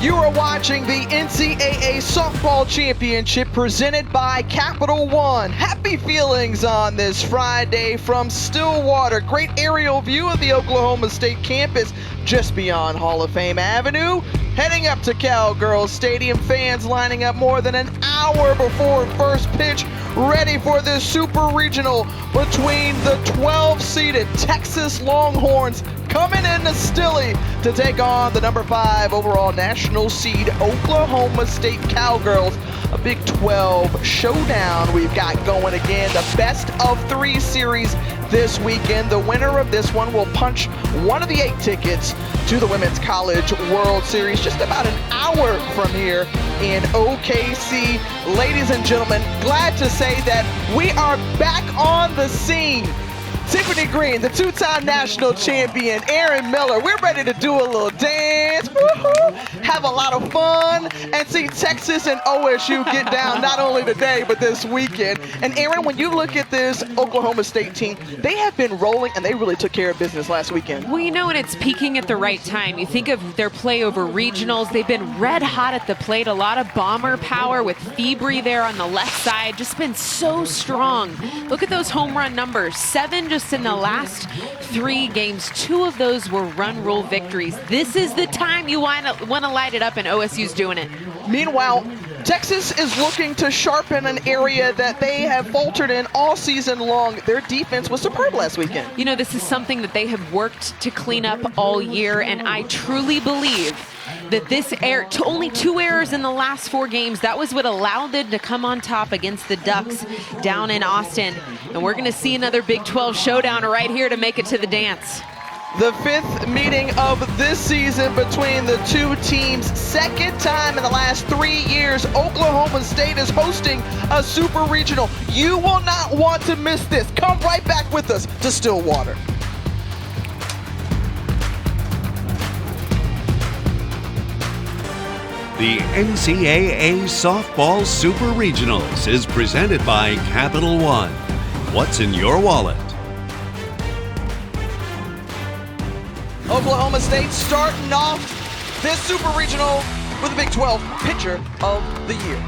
You are watching the NCAA Softball Championship presented by Capital One. Happy feelings on this Friday from Stillwater. Great aerial view of the Oklahoma State campus just beyond Hall of Fame Avenue. Heading up to Cowgirls Stadium, fans lining up more than an hour before first pitch, ready for this super regional between the 12-seeded Texas Longhorns coming into Stilley to take on the number 5 overall national seed Oklahoma State Cowgirls. A Big 12 showdown we've got going again. The best of 3 series this weekend. The winner of this one will punch one of the 8 tickets to the Women's College World Series just about an hour from here in OKC. Ladies and gentlemen, glad to say that we are back on the scene. Tiffany Green, the 2-time national champion, Aaron Miller, we're ready to do a little dance, have a lot of fun, and see Texas and OSU get down not only today, but this weekend. And Aaron, when you look at this Oklahoma State team, they have been rolling, and they really took care of business last weekend. Well, you know, and it's peaking at the right time. You think of their play over regionals. They've been red hot at the plate, a lot of bomber power with Febri there on the left side, just been so strong. Look at those home run numbers, 7 just in the last 3 games. 2 of those were run rule victories. This is the time you want to light it up, and OSU's doing it. Meanwhile, Texas is looking to sharpen an area that they have faltered in all season long. Their defense was superb last weekend. You know, this is something that they have worked to clean up all year, and I truly believe that this only 2 errors in the last 4 games, that was what allowed them to come on top against the Ducks down in Austin. And we're going to see another Big 12 showdown right here to make it to the dance. The 5th meeting of this season between the 2 teams. 2nd time in the last 3 years, Oklahoma State is hosting a super regional. You will not want to miss this. Come right back with us to Stillwater. The NCAA Softball Super Regionals is presented by Capital One. What's in your wallet? Oklahoma State starting off this super regional with the Big 12 pitcher of the year.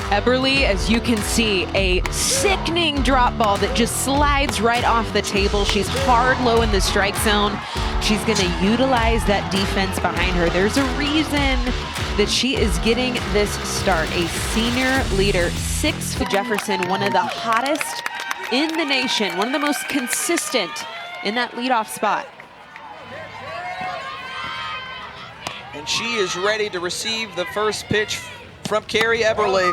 Eberle, as you can see, a sickening drop ball that just slides right off the table. She's hard low in the strike zone. She's going to utilize that defense behind her. There's a reason that she is getting this start. A senior leader, 6'4" Jefferson, one of the hottest in the nation, one of the most consistent in that leadoff spot. And she is ready to receive the first pitch from Carrie Eberle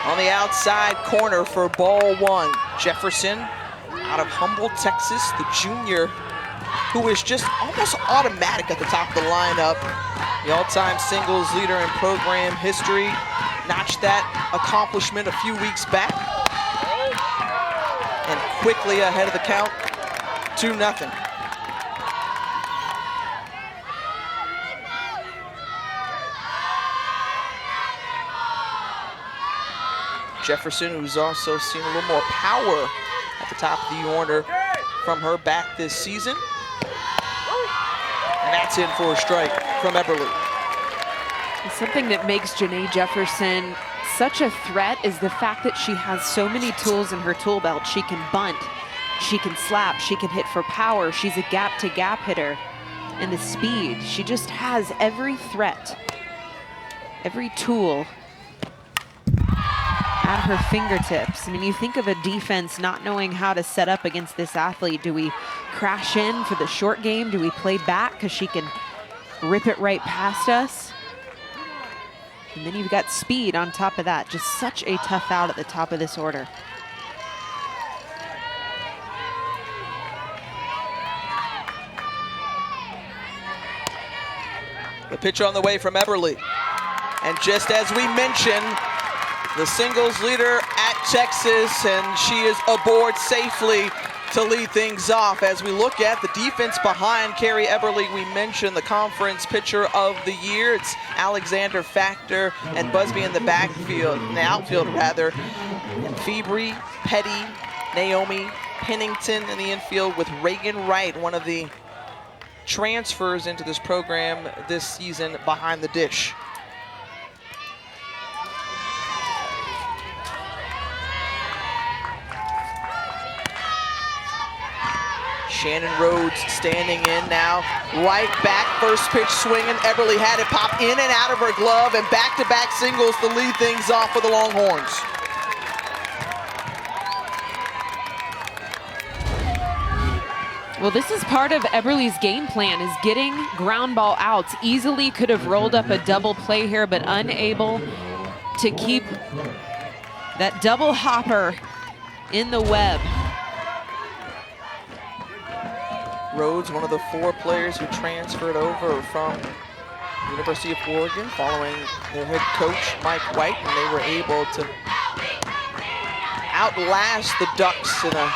on the outside corner for ball 1. Jefferson out of Humboldt, Texas, the junior who is just almost automatic at the top of the lineup. The all-time singles leader in program history. Notched that accomplishment a few weeks back. And quickly ahead of the count, 2-0. Jefferson, who's also seen a little more power at the top of the order from her back this season. And that's in for a strike from Eberle. Something that makes Janae Jefferson such a threat is the fact that she has so many tools in her tool belt. She can bunt, she can slap, she can hit for power. She's a gap-to-gap hitter. And the speed, she just has every threat, every tool at her fingertips. I mean, you think of a defense not knowing how to set up against this athlete. Do we crash in for the short game? Do we play back because she can rip it right past us? And then you've got speed on top of that. Just such a tough out at the top of this order. The pitch on the way from Eberle. And just as we mentioned, the singles leader at Texas, and she is aboard safely to lead things off. As we look at the defense behind Carrie Eberle, we mentioned the conference pitcher of the year. It's Alexander Factor and Busby in the backfield, in the outfield rather. And Febri, Petty, Naomi Pennington in the infield with Reagan Wright, one of the transfers into this program this season behind the dish. Shannon Rhodes standing in now, right back, first pitch swinging. Eberly had it pop in and out of her glove, and back-to-back singles to lead things off for the Longhorns. Well, this is part of Eberly's game plan, is getting ground ball outs. Easily could have rolled up a double play here, but unable to keep that double hopper in the web. Rhodes, one of the 4 players who transferred over from the University of Oregon following their head coach, Mike White, and they were able to outlast the Ducks in a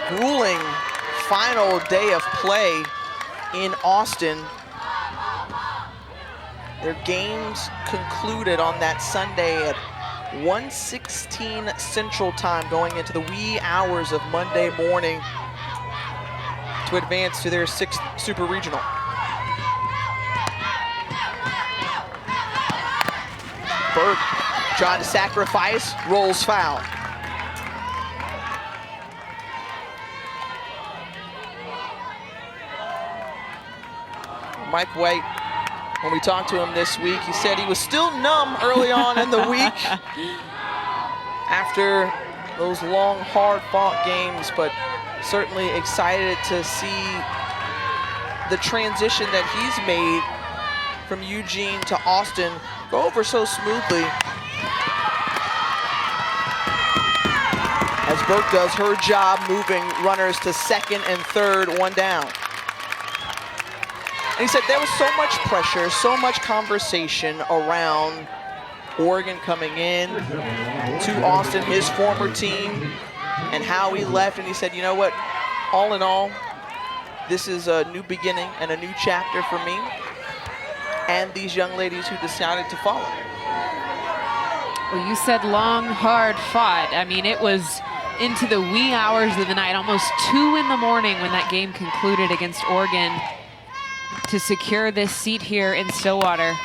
grueling final day of play in Austin. Their games concluded on that Sunday at 1:16 Central Time, going into the wee hours of Monday morning to advance to their 6th Super Regional. Burke trying to sacrifice, rolls foul. Mike White, when we talked to him this week, he said he was still numb early on in the week after those long, hard-fought games, but certainly excited to see the transition that he's made from Eugene to Austin go over so smoothly, as Burke does her job moving runners to 2nd and 3rd, 1 down. And he said there was so much pressure, so much conversation around Oregon coming in to Austin, his former team, and how he left. And he said, you know what, all in all, this is a new beginning and a new chapter for me and these young ladies who decided to follow. Well, you said long, hard fought. I mean, it was into the wee hours of the night, almost 2 in the morning when that game concluded against Oregon to secure this seat here in Stillwater.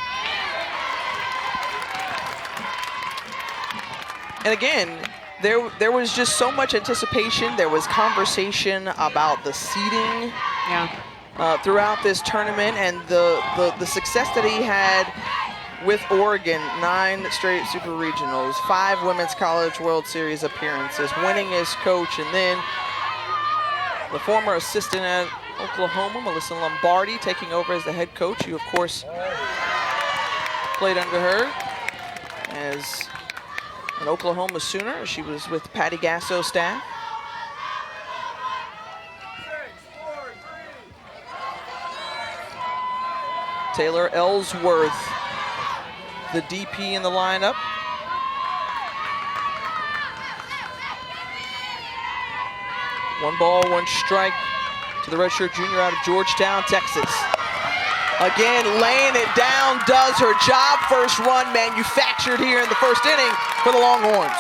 And again, there was just so much anticipation. There was conversation about the seeding throughout this tournament, and the success that he had with Oregon, 9 straight Super Regionals, 5 Women's College World Series appearances, winning as coach, and then the former assistant at Oklahoma, Melissa Lombardi, taking over as the head coach. You, of course, played under her as an Oklahoma Sooner. She was with Patty Gasso's staff. Taylor Ellsworth, the DP in the lineup. One ball, one strike to the redshirt junior out of Georgetown, Texas. Again, laying it down, does her job. First run manufactured here in the first inning for the Longhorns.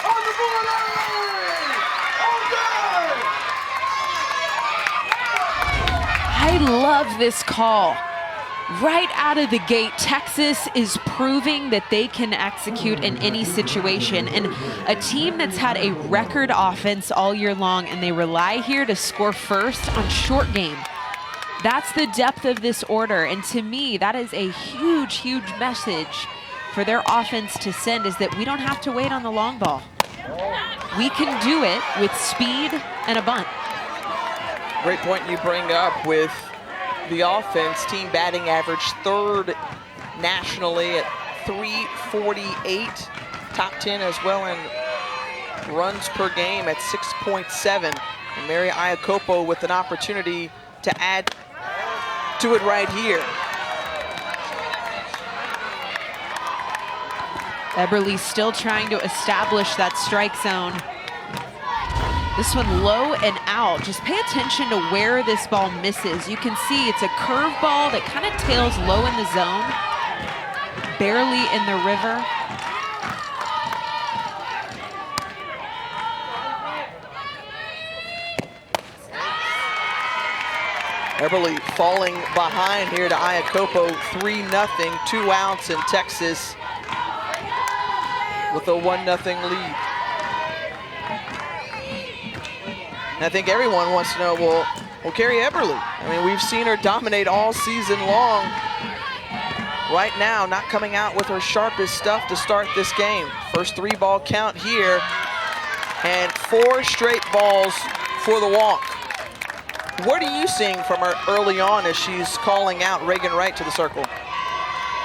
On the board, I love this call. Right out of the gate, Texas is proving that they can execute in any situation. And a team that's had a record offense all year long, and they rely here to score first on short game. That's the depth of this order. And to me, that is a huge, huge message for their offense to send, is that we don't have to wait on the long ball. We can do it with speed and a bunt. Great point you bring up with the offense. Team batting average 3rd nationally at 348. Top 10 as well in runs per game at 6.7. And Mary Iacopo with an opportunity to add to it right here. Eberly still trying to establish that strike zone. This one low and out. Just pay attention to where this ball misses. You can see it's a curveball that kind of tails low in the zone, barely in the river. Eberly falling behind here to Iacopo, 3-0, 2 outs, and Texas with a 1-0 lead. And I think everyone wants to know, well, Carrie Eberly. I mean, we've seen her dominate all season long. Right now, not coming out with her sharpest stuff to start this game. First 3-ball count here, and 4 straight balls for the walk. What are you seeing from her early on as she's calling out Reagan Wright to the circle?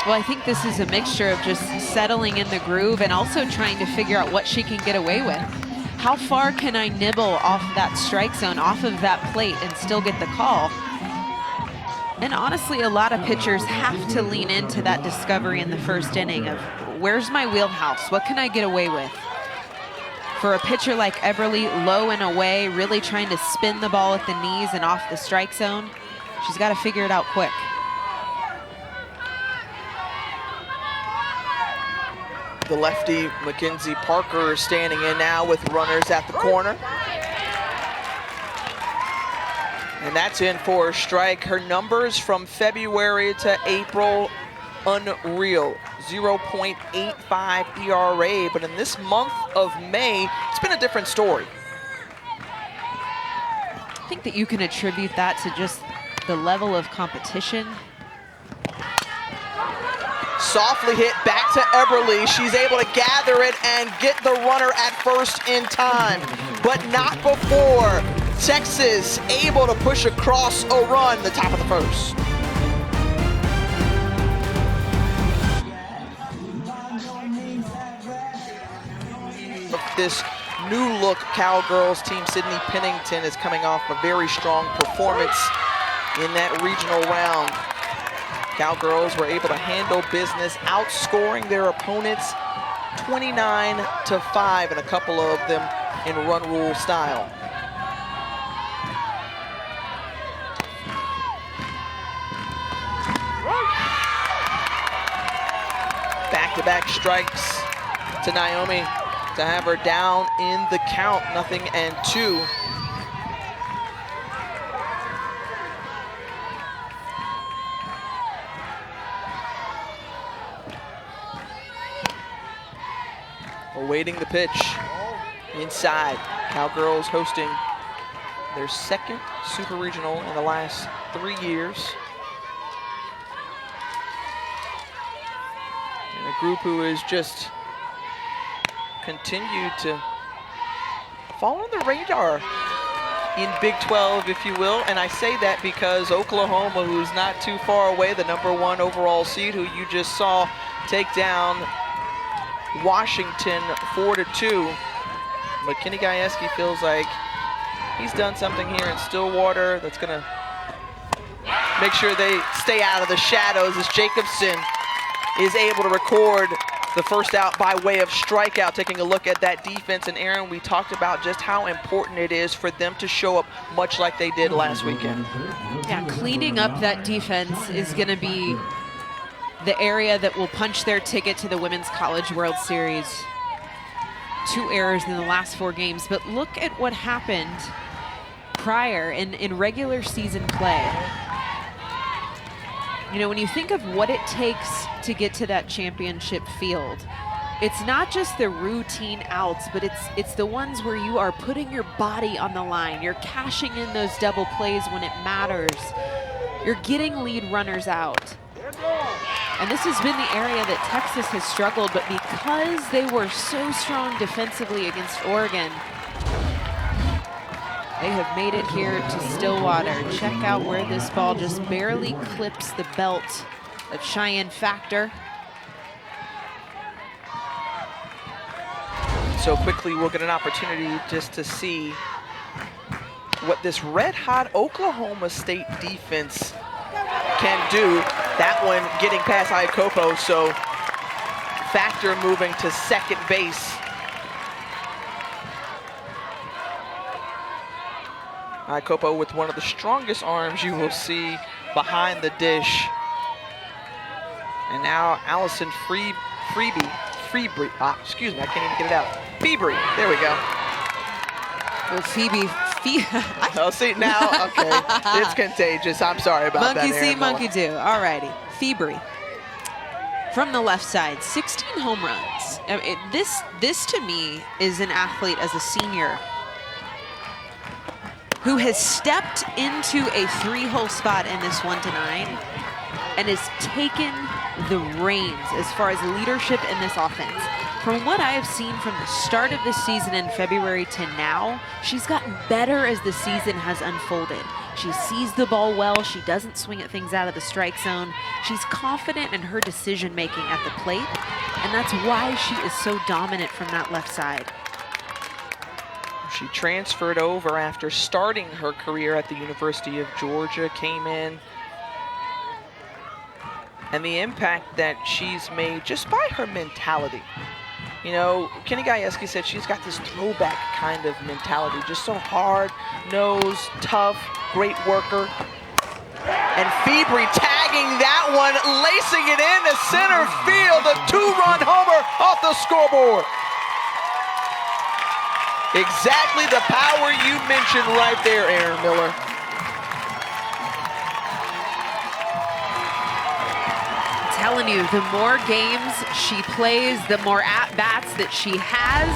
Well, I think this is a mixture of just settling in the groove and also trying to figure out what she can get away with. How far can I nibble off that strike zone, off of that plate, and still get the call? And honestly, a lot of pitchers have to lean into that discovery in the first inning of where's my wheelhouse? What can I get away with? For a pitcher like Eberly, low and away, really trying to spin the ball at the knees and off the strike zone, she's got to figure it out quick. The lefty, Mckenzie Parker, standing in now with runners at the corner. And that's in for a strike. Her numbers from February to April, unreal. 0.85 ERA, but in this month of May, it's been a different story. I think that you can attribute that to just the level of competition. Softly hit back to Eberly. She's able to gather it and get the runner at first in time, but not before Texas able to push across a run the top of the first. This new look Cowgirls team, Sydney Pennington, is coming off a very strong performance in that regional round. Cowgirls were able to handle business, outscoring their opponents 29-5, and a couple of them in run rule style. Back-to-back strikes to Naomi to have her down in the count, 0-2. Awaiting the pitch inside. Cowgirls hosting their second Super Regional in the last 3 years. And a group who has just continued to fall on the radar in Big 12, if you will. And I say that because Oklahoma, who's not too far away, the #1 overall seed, who you just saw take down Washington 4-2. But Kenny Gajewski feels like he's done something here in Stillwater that's gonna make sure they stay out of the shadows, as Jacobson is able to record the first out by way of strikeout. Taking a look at that defense, and Aaron, we talked about just how important it is for them to show up much like they did last weekend. Yeah, cleaning up that defense is gonna be the area that will punch their ticket to the Women's College World Series. 2 errors in the last 4 games, but look at what happened prior in regular season play. You know, when you think of what it takes to get to that championship field, it's not just the routine outs, but it's the ones where you are putting your body on the line. You're cashing in those double plays when it matters. You're getting lead runners out. And this has been the area that Texas has struggled, but because they were so strong defensively against Oregon, they have made it here to Stillwater. Check out where this ball just barely clips the belt of Cheyenne Factor. So quickly, we'll get an opportunity just to see what this red-hot Oklahoma State defense can do. That one getting past Iacopo, so Factor moving to second base. Iacopo with one of the strongest arms you will see behind the dish. And now Allison Febrey, excuse me, I can't even get it out. Febrey, there we go. Well, Phoebe Oh, see, now, okay. It's contagious. I'm sorry about monkey that, see, Aaron monkey Miller. do. All righty. Febri. From the left side, 16 home runs. I mean, this to me is an athlete as a senior who has stepped into a 3-hole spot in this 1-9 and has taken the reins as far as leadership in this offense. From what I have seen from the start of the season in February to now, she's gotten better as the season has unfolded. She sees the ball well. She doesn't swing at things out of the strike zone. She's confident in her decision-making at the plate, and that's why she is so dominant from that left side. She transferred over after starting her career at the University of Georgia, came in, and the impact that she's made just by her mentality. You know, Kenny Gajewski said she's got this throwback kind of mentality, just so hard-nosed, tough, great worker. And Febri tagging that one, lacing it into center field, a 2-run homer off the scoreboard. Exactly the power you mentioned right there, Aaron Miller. I'm telling you, the more games she plays, the more at-bats that she has,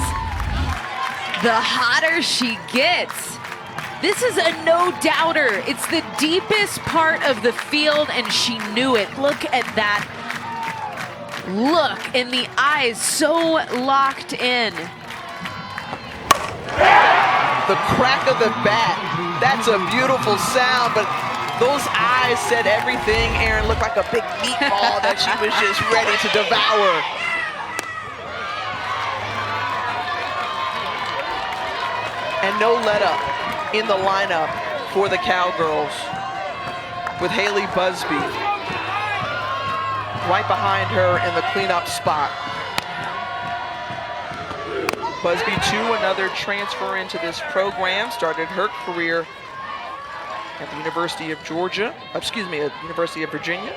the hotter she gets. This is a no-doubter. It's the deepest part of the field, and she knew it. Look at that look in the eyes, so locked in. The crack of the bat, that's a beautiful sound, but those eyes said everything. Aaron looked like a big meatball that she was just ready to devour. And no let up in the lineup for the Cowgirls with Haley Busby right behind her in the cleanup spot. Busby, too, another transfer into this program, started her career at the University of Georgia, excuse me, at the University of Virginia.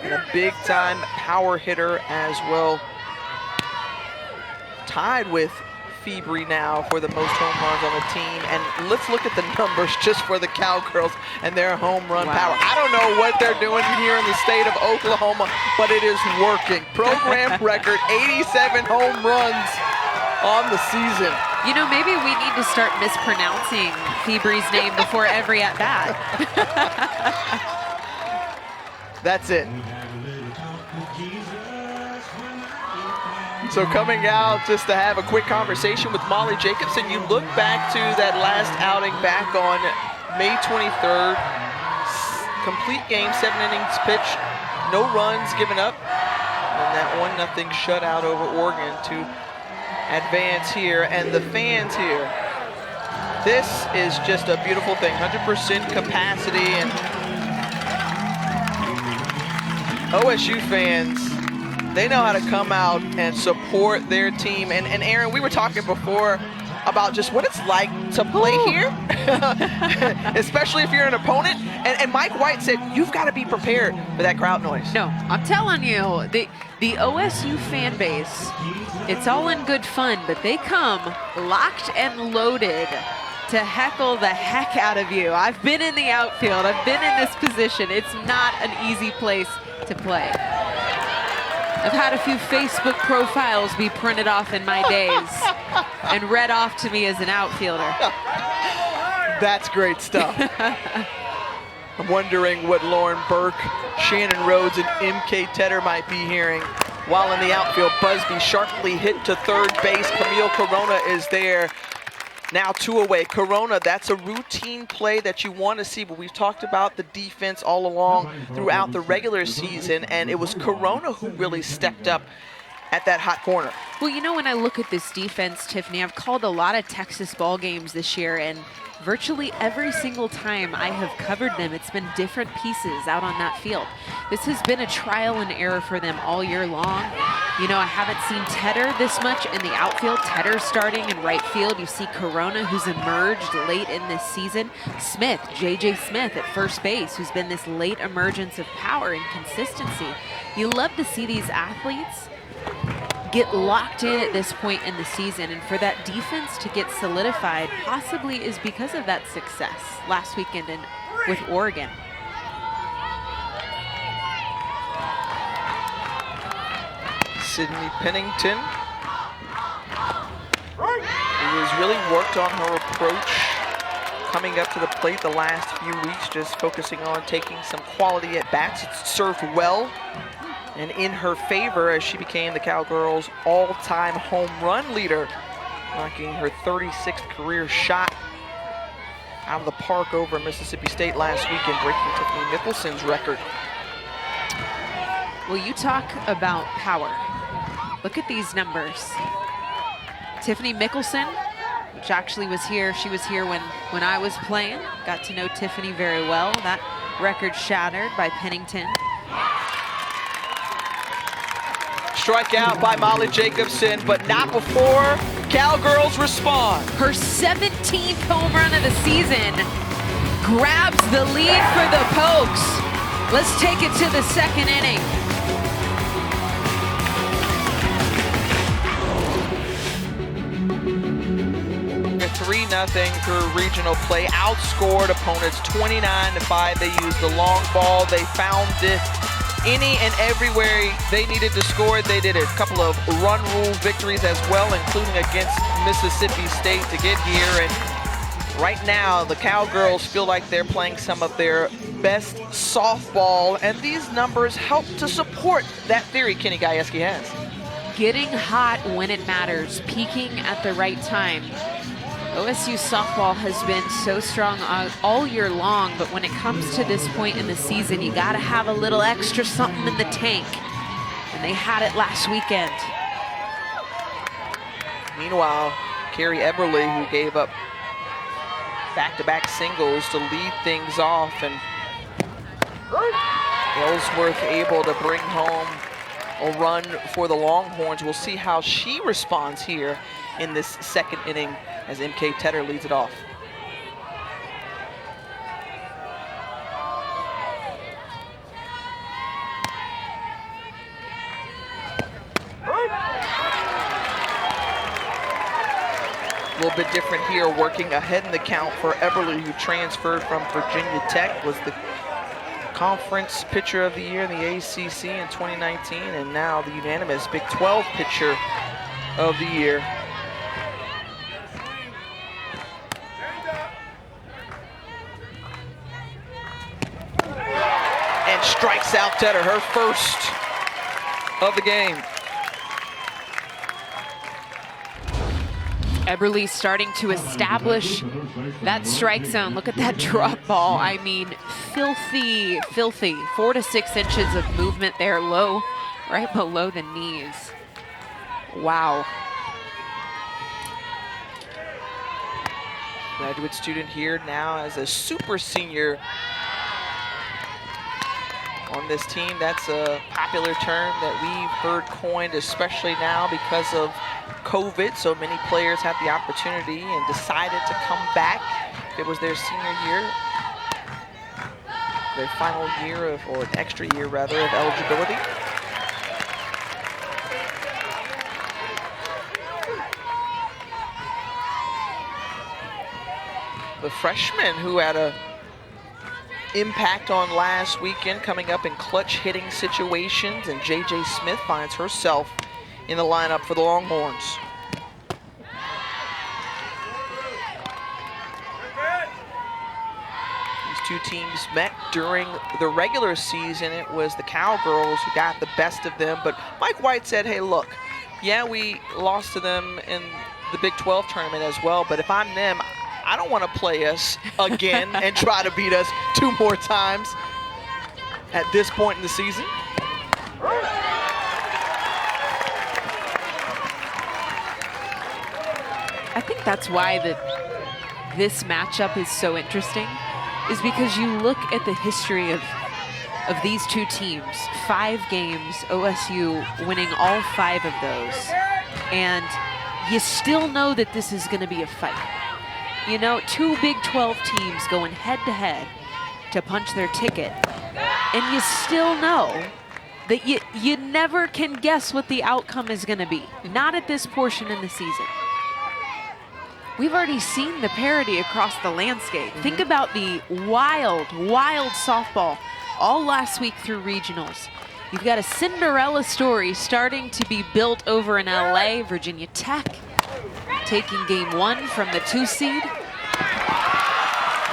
And a big-time power hitter as well. Tied with Febri now for the most home runs on the team. And let's look at the numbers just for the Cowgirls and their home run power. I don't know what they're doing here in the state of Oklahoma, but it is working. Program record, 87 home runs on the season. You know, maybe we need to start mispronouncing Febri's name before every at-bat. That's it. So coming out just to have a quick conversation with Molly Jacobson, you look back to that last outing back on May 23rd. Complete game, 7 innings pitched, no runs given up. And that 1-0 shutout over Oregon to advance here. And the fans here, this is just a beautiful thing, 100% capacity. And OSU fans, they know how to come out and support their team. And Aaron, we were talking before about just what it's like to play here, especially if you're an opponent. And Mike White said, you've got to be prepared for that crowd noise. No, I'm telling you, the OSU fan base, it's all in good fun, but they come locked and loaded to heckle the heck out of you. I've been in the outfield. I've been in this position. It's not an easy place to play. I've had a few Facebook profiles be printed off in my days and read off to me as an outfielder. That's great stuff. I'm wondering what Lauren Burke, Shannon Rhodes, and MK Tedder might be hearing. While in the outfield, Busby sharply hit to third base. Camille Corona is there. Now 2 away. Corona, that's a routine play that you want to see, but we've talked about the defense all along throughout the regular season, and it was Corona who really stepped up at that hot corner. Well, you know, when I look at this defense, Tiffany, I've called a lot of Texas ball games this year, and virtually every single time I have covered them, it's been different pieces out on that field. This has been a trial and error for them all year long. You know, I haven't seen Tedder this much in the outfield. Tedder starting in right field. You see Corona, who's emerged late in this season. Smith, J.J. Smith at first base, who's been this late emergence of power and consistency. You love to see these athletes get locked in at this point in the season, and for that defense to get solidified possibly is because of that success last weekend with Oregon. Sydney Pennington, who has really worked on her approach coming up to the plate the last few weeks, just focusing on taking some quality at bats. It's served well and in her favor as she became the Cowgirls' all-time home run leader, knocking her 36th career shot out of the park over Mississippi State last week and breaking Tiffany Mickelson's record. Well, you talk about power. Look at these numbers. Tiffany Mickelson, which actually was here, she was here when I was playing. Got to know Tiffany very well. That record shattered by Pennington. Strikeout by Molly Jacobson, but not before Cowgirls respond. Her 17th home run of the season grabs the lead for the Pokes. Let's take it to the second inning. 3-0 through regional play, outscored opponents 29-5. They used the long ball. They found it any and everywhere they needed to score. They did a couple of run rule victories as well, including against Mississippi State to get here. And right now, the Cowgirls feel like they're playing some of their best softball, and these numbers help to support that theory Kenny Gajewski has. Getting hot when it matters, peaking at the right time. OSU softball has been so strong all year long, but when it comes to this point in the season, you gotta have a little extra something in the tank. And they had it last weekend. Meanwhile, Carrie Eberly, who gave up back-to-back singles to lead things off, and Ellsworth able to bring home a run for the Longhorns. We'll see how she responds here in this second inning as MK Tedder leads it off. A little bit different here, working ahead in the count for Eberly, who transferred from Virginia Tech, was the Conference Pitcher of the Year in the ACC in 2019, and now the unanimous Big 12 Pitcher of the Year. And strikes out Tedder, her first of the game. Eberly starting to establish that strike zone. Look at that drop ball. I mean, filthy, filthy. 4 to 6 inches of movement there, low, right below the knees. Wow. Graduate student here now as a super senior on this team. That's a popular term that we've heard coined, especially now because of COVID. So many players had the opportunity and decided to come back. It was their senior year, their final year of, or an extra year rather, of eligibility. The freshman who had a impact on last weekend, coming up in clutch hitting situations, and J.J. Smith finds herself in the lineup for the Longhorns. These two teams met during the regular season. It was the Cowgirls who got the best of them, but Mike White said, hey, look, yeah, we lost to them in the Big 12 tournament as well, but if I'm them, I don't want to play us again and try to beat us 2 more times at this point in the season. I think that's why this matchup is so interesting, is because you look at the history of of these two teams, 5 games, OSU winning all 5 of those. And you still know that this is going to be a fight. You know, 2 Big 12 teams going head-to-head to punch their ticket. And you still know that you never can guess what the outcome is going to be. Not at this portion in the season. We've already seen the parity across the landscape. Think about the wild, wild softball all last week through regionals. You've got a Cinderella story starting to be built over in LA. Virginia Tech taking game 1 from the 2 seed.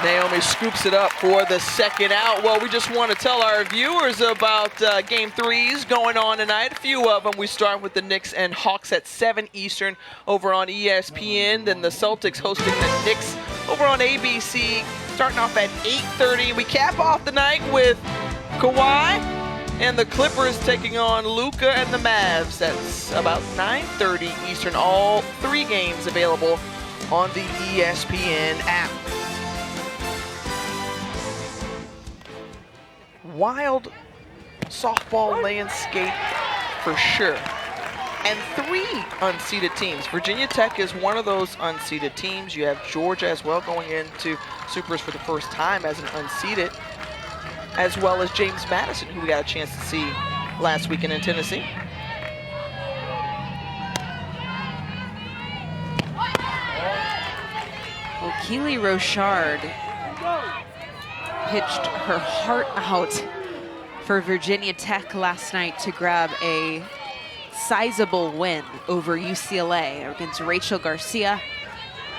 Naomi scoops it up for the second out. Well, we just want to tell our viewers about Game 3s going on tonight. A few of them. We start with the Knicks and Hawks at 7 Eastern over on ESPN. Then the Celtics hosting the Knicks over on ABC, starting off at 8:30. We cap off the night with Kawhi and the Clippers taking on Luka and the Mavs. That's about 9:30 Eastern. All 3 games available on the ESPN app. Wild softball landscape for sure. And 3 unseeded teams. Virginia Tech is one of those unseeded teams. You have Georgia as well going into Supers for the first time as an unseeded, as well as James Madison, who we got a chance to see last weekend in Tennessee. Well, Keely Rochard pitched her heart out for Virginia Tech last night to grab a sizable win over UCLA against Rachel Garcia,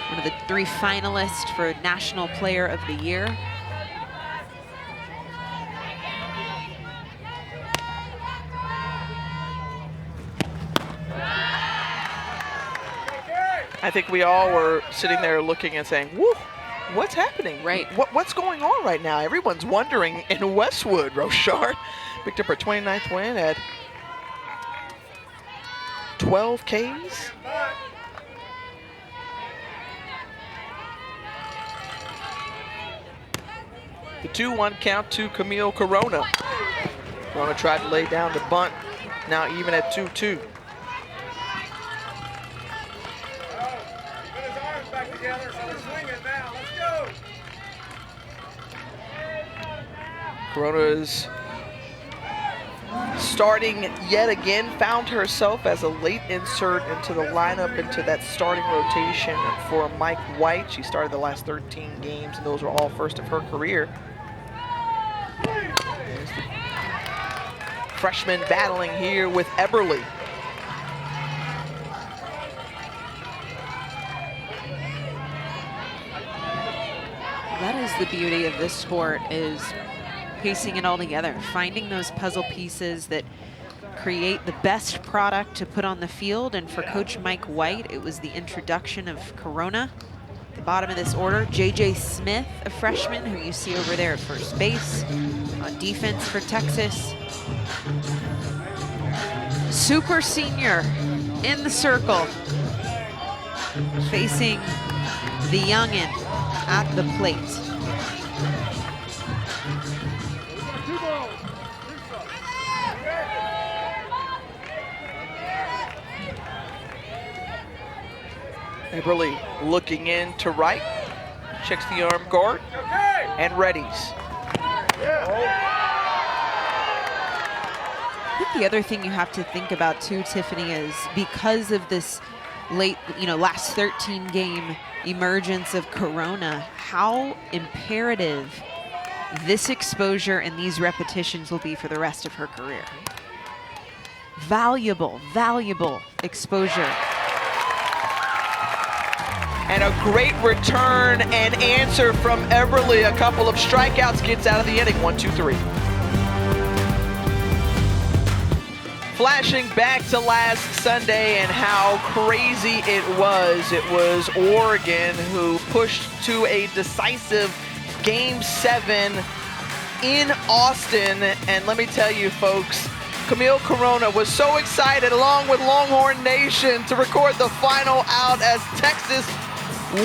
one of the 3 finalists for National Player of the Year. I think we all were sitting there looking and saying, woo, what's happening? Right. What's going on right now? Everyone's wondering in Westwood. Rochard picked up her 29th win at 12 Ks. The 2-1 count to Camille Corona. Corona tried to lay down the bunt, now even at 2-2. Corona is starting yet again, found herself as a late insert into the lineup, into that starting rotation for Mike White. She started the last 13 games, and those were all first of her career. Freshman battling here with Eberly. That is the beauty of this sport, is piecing it all together, finding those puzzle pieces that create the best product to put on the field. And for Coach Mike White, it was the introduction of Corona. At the bottom of this order, J.J. Smith, a freshman who you see over there at first base. On defense for Texas. Super senior in the circle, facing the youngin at the plate. Eberly looking in to right, checks the arm guard, and readies. I think the other thing you have to think about too, Tiffany, is because of this late, last 13 game emergence of Corona, how imperative this exposure and these repetitions will be for the rest of her career. Valuable, valuable exposure. And a great return and answer from Eberly. A couple of strikeouts, gets out of the inning. 1-2-3. Flashing back to last Sunday and how crazy it was. It was Oregon who pushed to a decisive Game 7 in Austin. And let me tell you, folks, Camille Corona was so excited, along with Longhorn Nation, to record the final out as Texas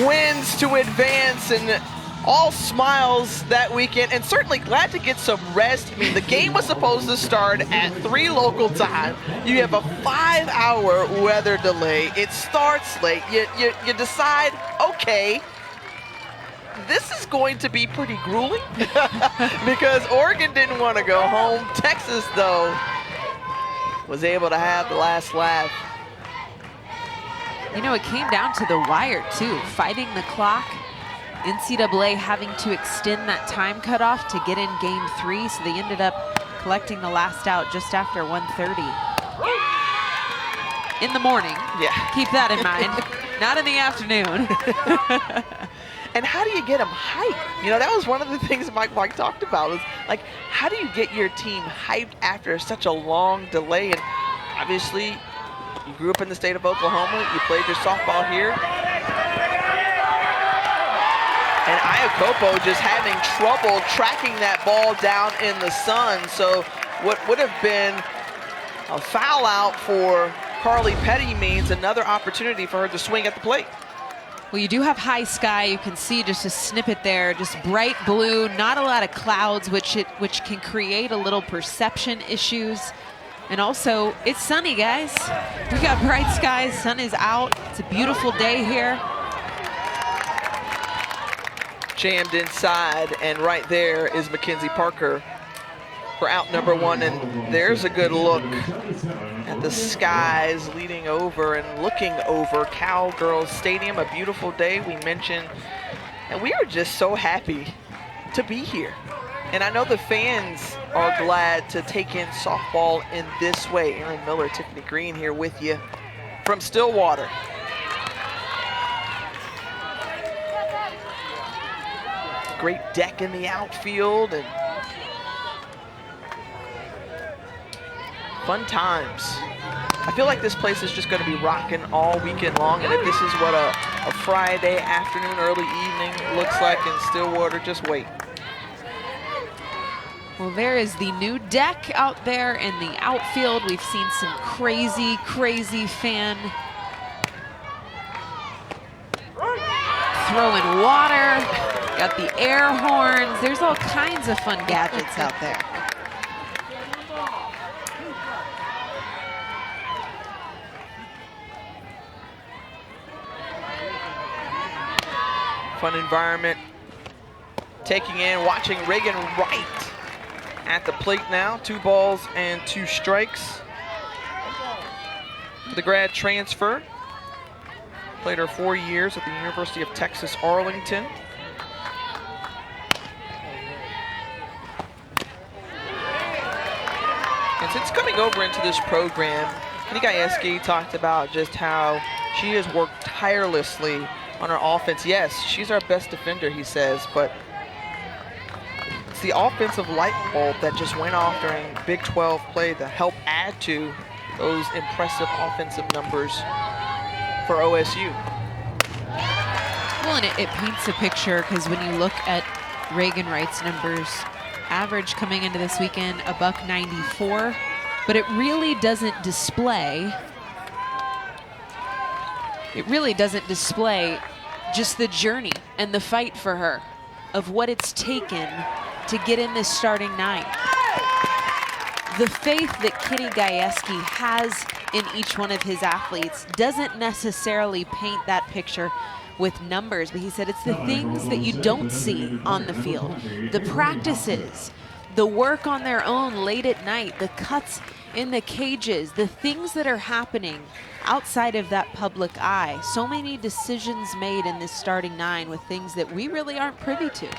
wins to advance. And all smiles that weekend, and certainly glad to get some rest. I mean, the game was supposed to start at 3 local time. You have a 5-hour weather delay. It starts late. You decide, okay, this is going to be pretty grueling because Oregon didn't want to go home. Texas, though, was able to have the last laugh. You know, it came down to the wire, too, fighting the clock. NCAA having to extend that time cutoff to get in game 3, so they ended up collecting the last out just after 1:30 in the morning. Yeah. Keep that in mind. Not in the afternoon. And how do you get them hyped? You know, that was one of the things Mike talked about, was like, how do you get your team hyped after such a long delay? And obviously, you grew up in the state of Oklahoma. You played your softball here. And Iacopo just having trouble tracking that ball down in the sun. So what would have been a foul out for Carly Petty means another opportunity for her to swing at the plate. Well, you do have high sky. You can see just a snippet there, just bright blue, not a lot of clouds, which can create a little perception issues. And also, it's sunny, guys. We got bright skies, sun is out. It's a beautiful day here. Jammed inside, and right there is Mckenzie Parker for out number 1, and there's a good look at the skies leading over and looking over Cowgirls Stadium. A beautiful day, we mentioned, and we are just so happy to be here. And I know the fans are glad to take in softball in this way. Aaron Miller, Tiffany Green here with you from Stillwater. Great deck in the outfield and fun times. I feel like this place is just going to be rocking all weekend long, and if this is what a Friday afternoon, early evening looks like in Stillwater, just wait. Well, there is the new deck out there in the outfield. We've seen some crazy, crazy fan throwing water. Got the air horns. There's all kinds of fun gadgets out there. Fun environment. Taking in, watching Reagan Wright at the plate now. 2 balls and 2 strikes. The grad transfer. Played her 4 years at the University of Texas, Arlington. And since coming over into this program, Kenny Gajewski talked about just how she has worked tirelessly on her offense. Yes, she's our best defender, he says, but it's the offensive light bulb that just went off during Big 12 play to help add to those impressive offensive numbers for OSU. Well, and it paints a picture, because when you look at Reagan Wright's numbers, average coming into this weekend, $194, but it really doesn't display just the journey and the fight for her of what it's taken to get in this starting 9. The faith that Kenny Gajewski has in each one of his athletes doesn't necessarily paint that picture with numbers, but he said it's the things that you don't see on the field, the practices, the work on their own late at night, the cuts in the cages, the things that are happening outside of that public eye. So many decisions made in this starting 9 with things that we really aren't privy to.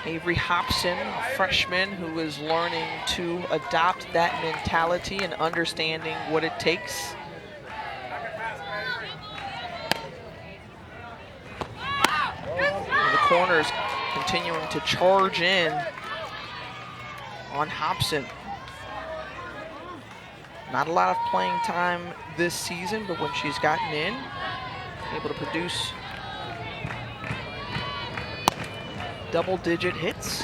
Avery Hobson, a freshman who is learning to adopt that mentality and understanding what it takes. And the corners continuing to charge in on Hobson. Not a lot of playing time this season, but when she's gotten in, able to produce double-digit hits.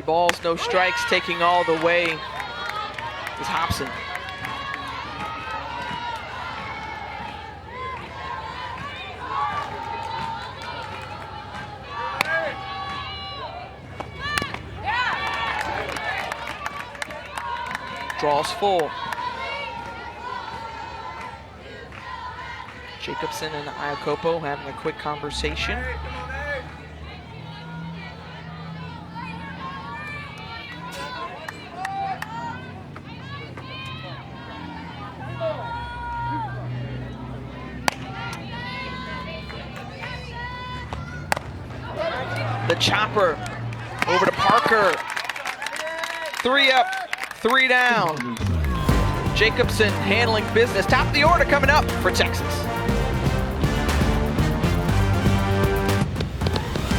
balls, no strikes, taking all the way is Hobson. Draws full. Jacobson and Iacopo having a quick conversation. The chopper over to Parker. 3 up, 3 down. Jacobson handling business. Top of the order coming up for Texas.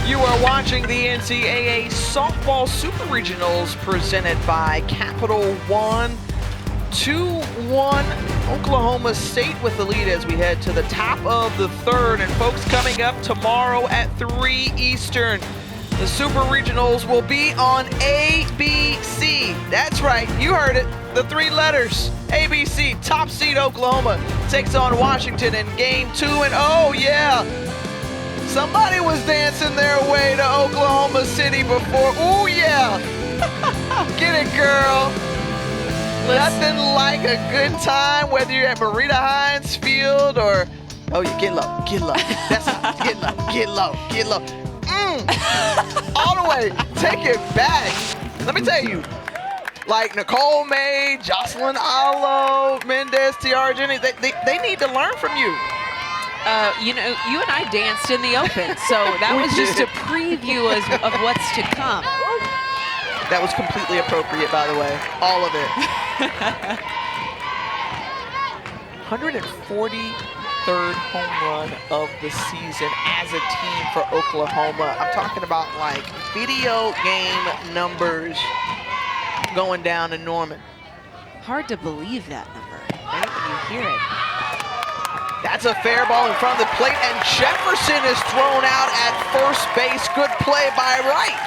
You are watching the NCAA Softball Super Regionals presented by Capital One. 2-1 Oklahoma State with the lead as we head to the top of the third. And folks, coming up tomorrow at 3 Eastern, the Super Regionals will be on ABC. That's right, you heard it, the 3 letters. ABC, top seed Oklahoma takes on Washington in game 2. And oh yeah, somebody was dancing their way to Oklahoma City before. Ooh yeah, get it girl. Nothing like a good time, whether you're at Marita Hines Field or, oh, you get low, get low. That's how, get low, get low, get low. All the way, take it back. Let me tell you, like Nicole May, Jocelyn Allo, Mendez, Tiargini, they need to learn from you. You know, you and I danced in the open, so that was just a preview of what's to come. That was completely appropriate, by the way, all of it. 143rd home run of the season as a team for Oklahoma. I'm talking about like video game numbers going down in Norman. Hard to believe that number, right, when you hear it. That's a fair ball in front of the plate, and Jefferson is thrown out at first base. Good play by Wright.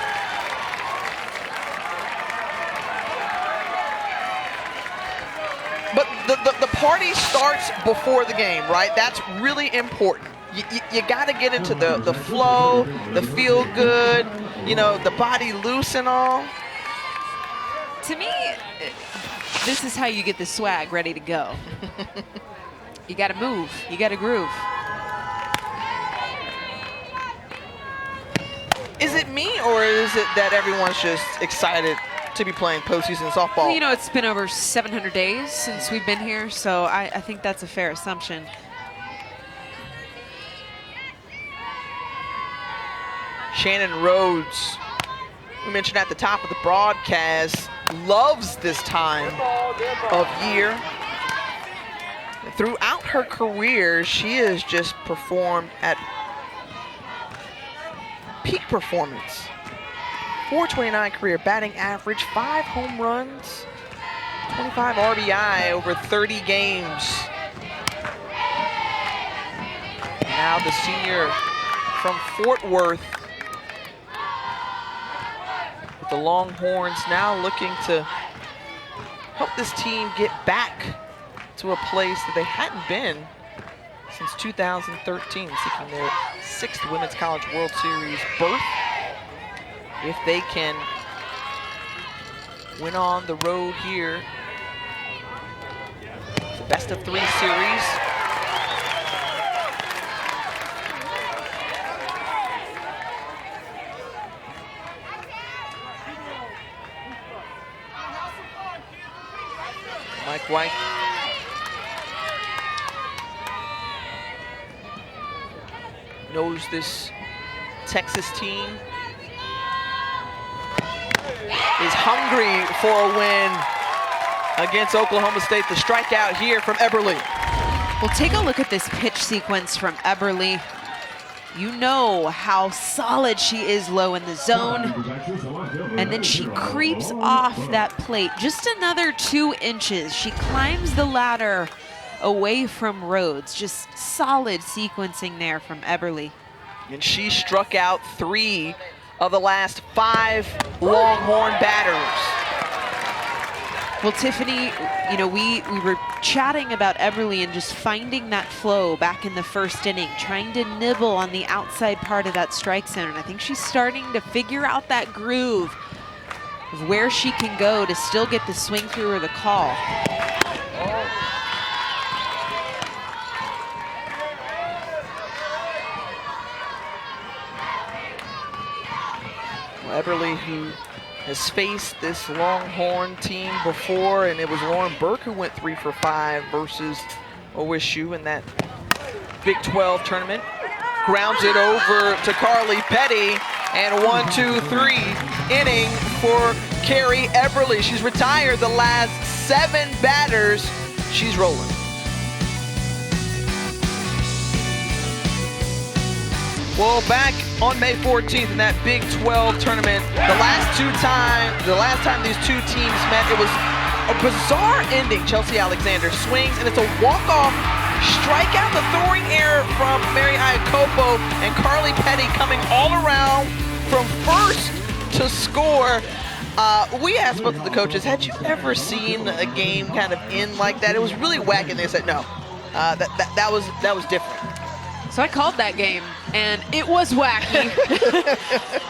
But the party starts before the game, right? That's really important. You got to get into the flow, the feel good, you know, the body loose and all. To me, this is how you get the swag ready to go. You got to move. You got to groove. Is it me, or is it that everyone's just excited to be playing postseason softball? Well, you know, it's been over 700 days since we've been here, so I think that's a fair assumption. Shannon Rhodes, we mentioned at the top of the broadcast, loves this time of year. Throughout her career, she has just performed at peak performance. 429 career batting average, 5 home runs, 25 RBI over 30 games. Now the senior from Fort Worth with the Longhorns now looking to help this team get back to a place that they hadn't been since 2013, seeking their 6th Women's College World Series berth. If they can win on the road here, the best of 3 series. Mike White. Knows this Texas team is hungry for a win against Oklahoma State. The strikeout here from Eberly. Well, take a look at this pitch sequence from Eberly. You know how solid she is low in the zone. And then she creeps off that plate just another 2 inches. She climbs the ladder away from Rhodes. Just solid sequencing there from Eberly. And she struck out 3 of the last 5 Longhorn batters. Well, Tiffany, you know, we were chatting about Eberly and just finding that flow back in the first inning, trying to nibble on the outside part of that strike zone. And I think she's starting to figure out that groove of where she can go to still get the swing through or the call. Well, Eberly, who has faced this Longhorn team before, and it was Lauren Burke who went 3 for 5 versus OSU in that Big 12 tournament. Grounds it over to Carly Petty, and 1-2-3 inning for Carrie Eberly. She's retired the last 7 batters. She's rolling. Well, back on May 14th in that Big 12 tournament, the last time these two teams met, it was a bizarre ending. Chelsea Alexander swings, and it's a walk-off strikeout, the throwing error from Mary Iacopo, and Carly Petty coming all around from first to score. We asked both of the coaches, had you ever seen a game kind of end like that? It was really wacky, and they said no. That was different. So I called that game, and it was wacky.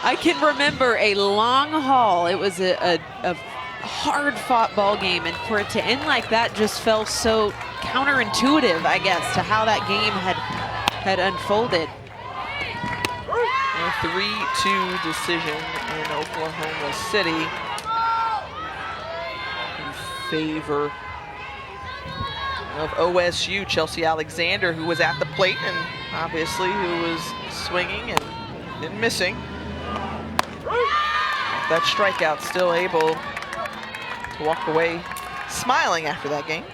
I can remember a long haul. It was a hard-fought ball game, and for it to end like that just felt so counterintuitive, I guess, to how that game had unfolded. A 3-2 decision in Oklahoma City in favor of OSU. Chelsea Alexander, who was at the plate and obviously who was swinging and missing. That strikeout, still able to walk away smiling after that game.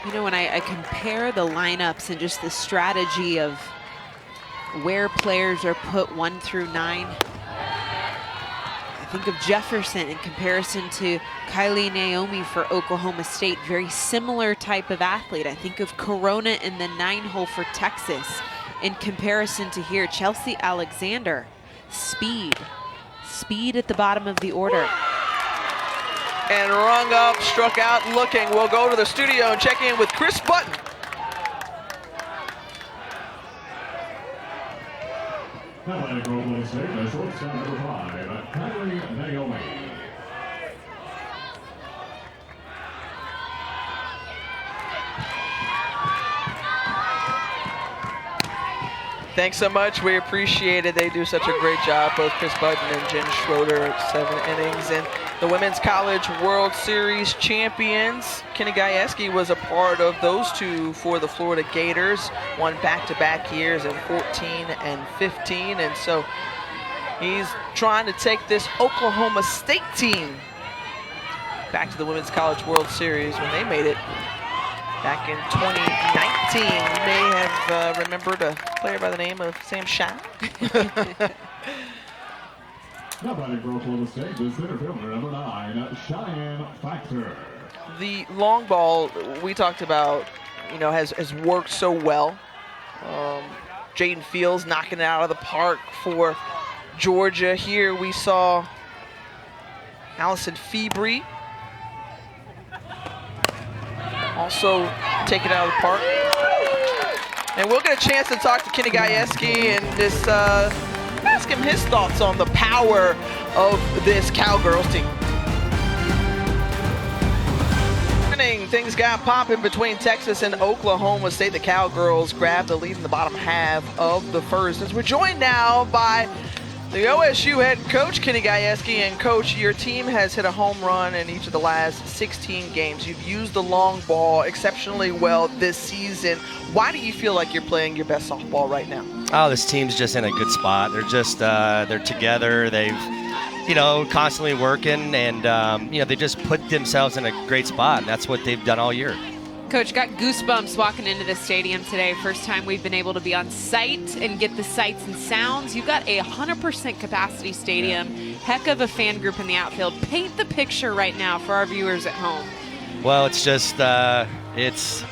You know, when I compare the lineups and just the strategy of where players are put 1 through 9, I think of Jefferson in comparison to Kylie Naomi for Oklahoma State. Very similar type of athlete. I think of Corona in the 9-hole for Texas in comparison to here. Chelsea Alexander, speed at the bottom of the order. And rung up, struck out, looking. We'll go to the studio and check in with Chris Button. Athletic Oklahoma State, the shortstop number 5, Kylie Naomi. Thanks so much. We appreciate it. They do such a great job, both Chris Button and Jen Schroeder, 7 innings. And the Women's College World Series champions, Kenny Gajewski was a part of those two for the Florida Gators, won back-to-back years in 14 and 15. And so he's trying to take this Oklahoma State team back to the Women's College World Series when they made it back in 2019. You may have remembered a player by the name of Sam Shannon. Now batting for Oklahoma State, the center fielder, number 9, Shannon Rhodes. The long ball we talked about, you know, has worked so well. Jaden Fields knocking it out of the park for Georgia. Here we saw Allison Febri also take it out of the park. And we'll get a chance to talk to Kenny Gajewski and just ask him his thoughts on the power of this Cowgirls team. Things got popping between Texas and Oklahoma State. The Cowgirls grabbed the lead in the bottom half of the first. As we're joined now by the OSU head coach, Kenny Gajewski. And coach, your team has hit a home run in each of the last 16 games. You've used the long ball exceptionally well this season. Why do you feel like you're playing your best softball right now? Oh, this team's just in a good spot. They're just, they're together. They've, you know, constantly working, and, you know, they just put themselves in a great spot, and that's what they've done all year. Coach, got goosebumps walking into the stadium today. First time we've been able to be on site and get the sights and sounds. You've got a 100% capacity stadium. Heck of a fan group in the outfield. Paint the picture right now for our viewers at home. Well, it's just, it's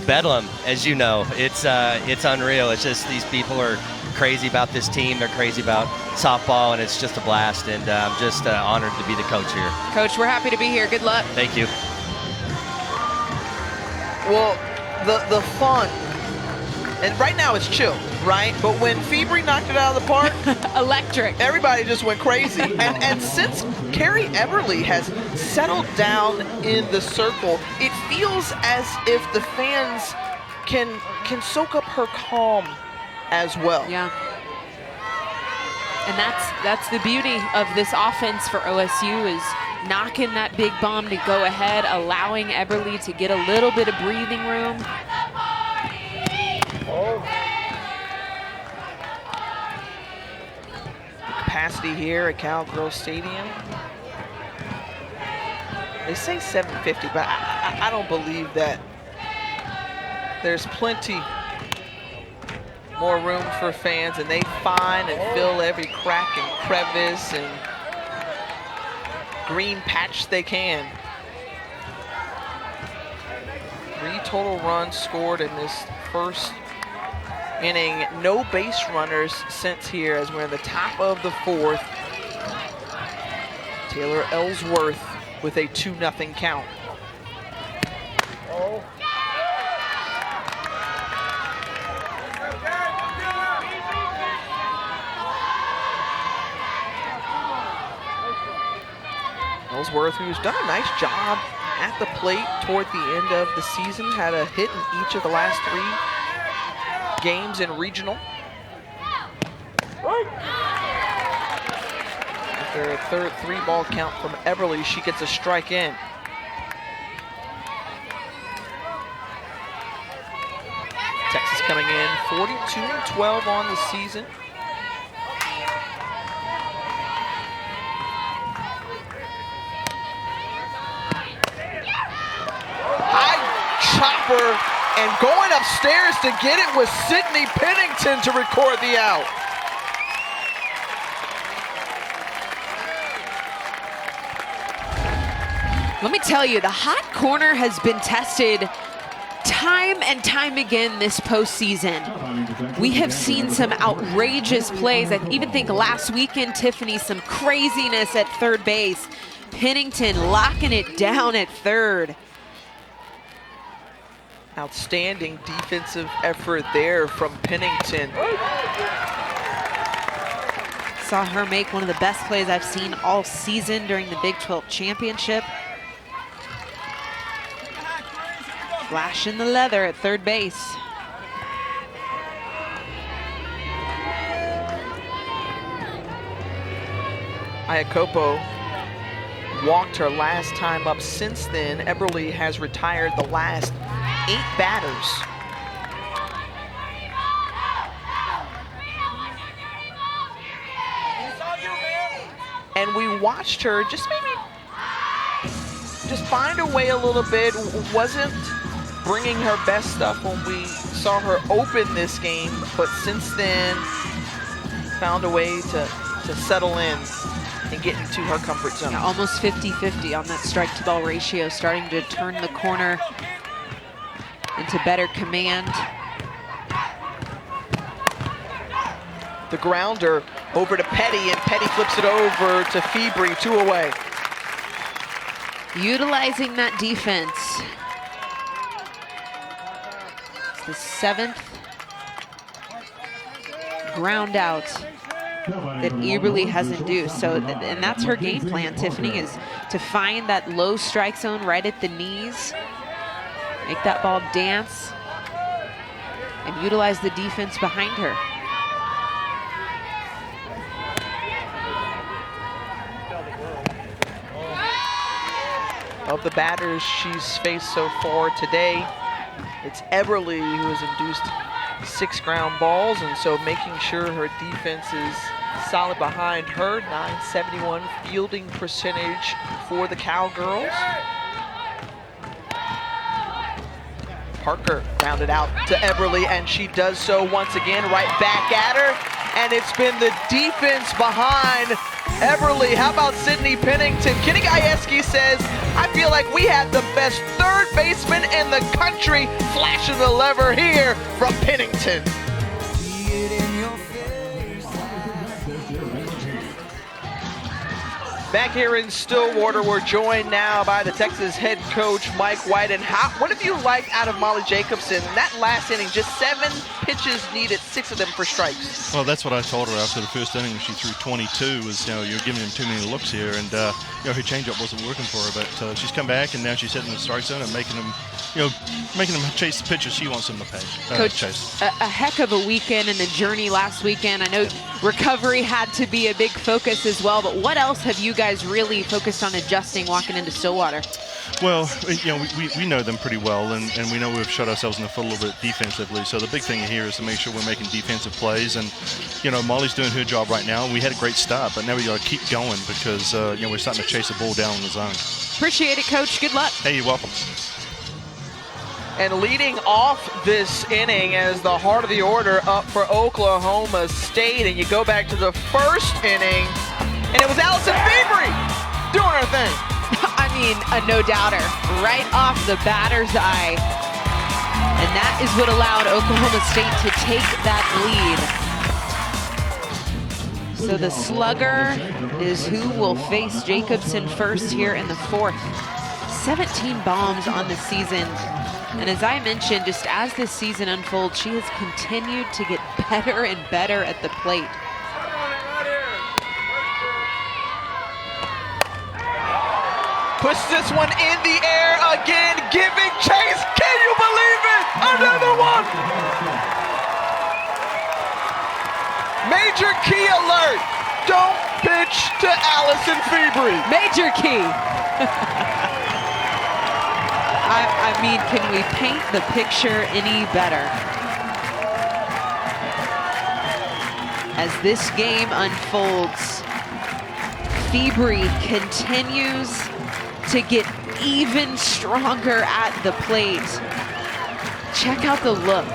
bedlam, as you know. It's unreal. It's just these people are crazy about this team. They're crazy about softball, and it's just a blast. And I'm just honored to be the coach here. Coach, we're happy to be here. Good luck. Thank you. Well, the fun, and right now it's chill, right? But when Febri knocked it out of the park, Electric. everybody just went crazy. And since Carrie Eberly has settled down in the circle, it feels as if the fans can soak up her calm as well. Yeah. And that's the beauty of this offense for OSU, is knocking that big bomb to go ahead, allowing Eberly to get a little bit of breathing room. Capacity here at Cowgirl Stadium. They say 750, but I don't believe that. There's plenty more room for fans, and they find and fill every crack and crevice and green patch they can. 3 total runs scored in this first inning. No base runners since here, as we're in the top of the 4th. Taylor Ellsworth with a 2-0 count. Ellsworth, who's done a nice job at the plate toward the end of the season, had a hit in each of the last 3 games in regional. After a third 3-ball count from Eberly, she gets a strike in. Texas coming in 42-12 on the season. Chopper, and going upstairs to get it was Sydney Pennington to record the out. Let me tell you, the hot corner has been tested time and time again this postseason. We have seen some outrageous plays. I even think last weekend, Tiffany, some craziness at third base. Pennington locking it down at third. Outstanding defensive effort there from Pennington. Saw her make one of the best plays I've seen all season during the Big 12 championship. Flashing the leather at third base. Iacopo walked her last time up. Since then, Eberly has retired the last 8 batters. And we watched her just find her way a little bit. Wasn't bringing her best stuff when we saw her open this game, but since then found a way to settle in and get into her comfort zone. Yeah, almost 50-50 on that strike-to-ball ratio, starting to turn the corner into better command. The grounder over to Petty, and Petty flips it over to Febri, 2 away. Utilizing that defense. It's the 7th ground out that Eberly has induced. So, and that's her game plan, Tiffany, is to find that low strike zone right at the knees, make that ball dance, and utilize the defense behind her. Of the batters she's faced so far today, it's Eberly who has induced 6 ground balls, and so making sure her defense is solid behind her. .971 fielding percentage for the Cowgirls. Parker rounded out to Eberly, and she does so once again, right back at her. And it's been the defense behind Eberly. How about Sydney Pennington? Kenny Gajewski says, I feel like we had the best third baseman in the country. Flashing the lever here from Pennington. See it in your face. Back here in Stillwater, we're joined now by the Texas head coach, Mike White. And what have you liked out of Molly Jacobson? That last inning, just 7 pitches needed, 6 of them for strikes. Well, that's what I told her after the first inning when she threw 22 was, you're giving him too many looks here. And, her changeup wasn't working for her. But she's come back, and now she's hitting the strike zone and making him chase the pitches she wants him to Coach, chase. A heck of a weekend and a journey last weekend. I know recovery had to be a big focus as well, but what else have you guys really focused on adjusting walking into Stillwater? Well, we know them pretty well, and we know we've shot ourselves in the foot a little bit defensively. So the big thing here is to make sure we're making defensive plays. And, Molly's doing her job right now. We had a great start, but now we got to keep going because, we're starting to chase the ball down in the zone. Appreciate it, Coach. Good luck. Hey, you're welcome. And leading off this inning as the heart of the order up for Oklahoma State. And you go back to the first inning, and it was Allison Fabry doing her thing. I mean, a no-doubter right off the batter's eye. And that is what allowed Oklahoma State to take that lead. So the slugger is who will face Jacobson first here in the fourth. 17 bombs on the season. And as I mentioned, just as this season unfolds, she has continued to get better and better at the plate. Puts this one in the air again, giving chase. Can you believe it? Another one. Major key alert. Don't pitch to Allison Fabry. Major key. I mean, can we paint the picture any better? As this game unfolds, Fabry continues to get even stronger at the plate. Check out the look.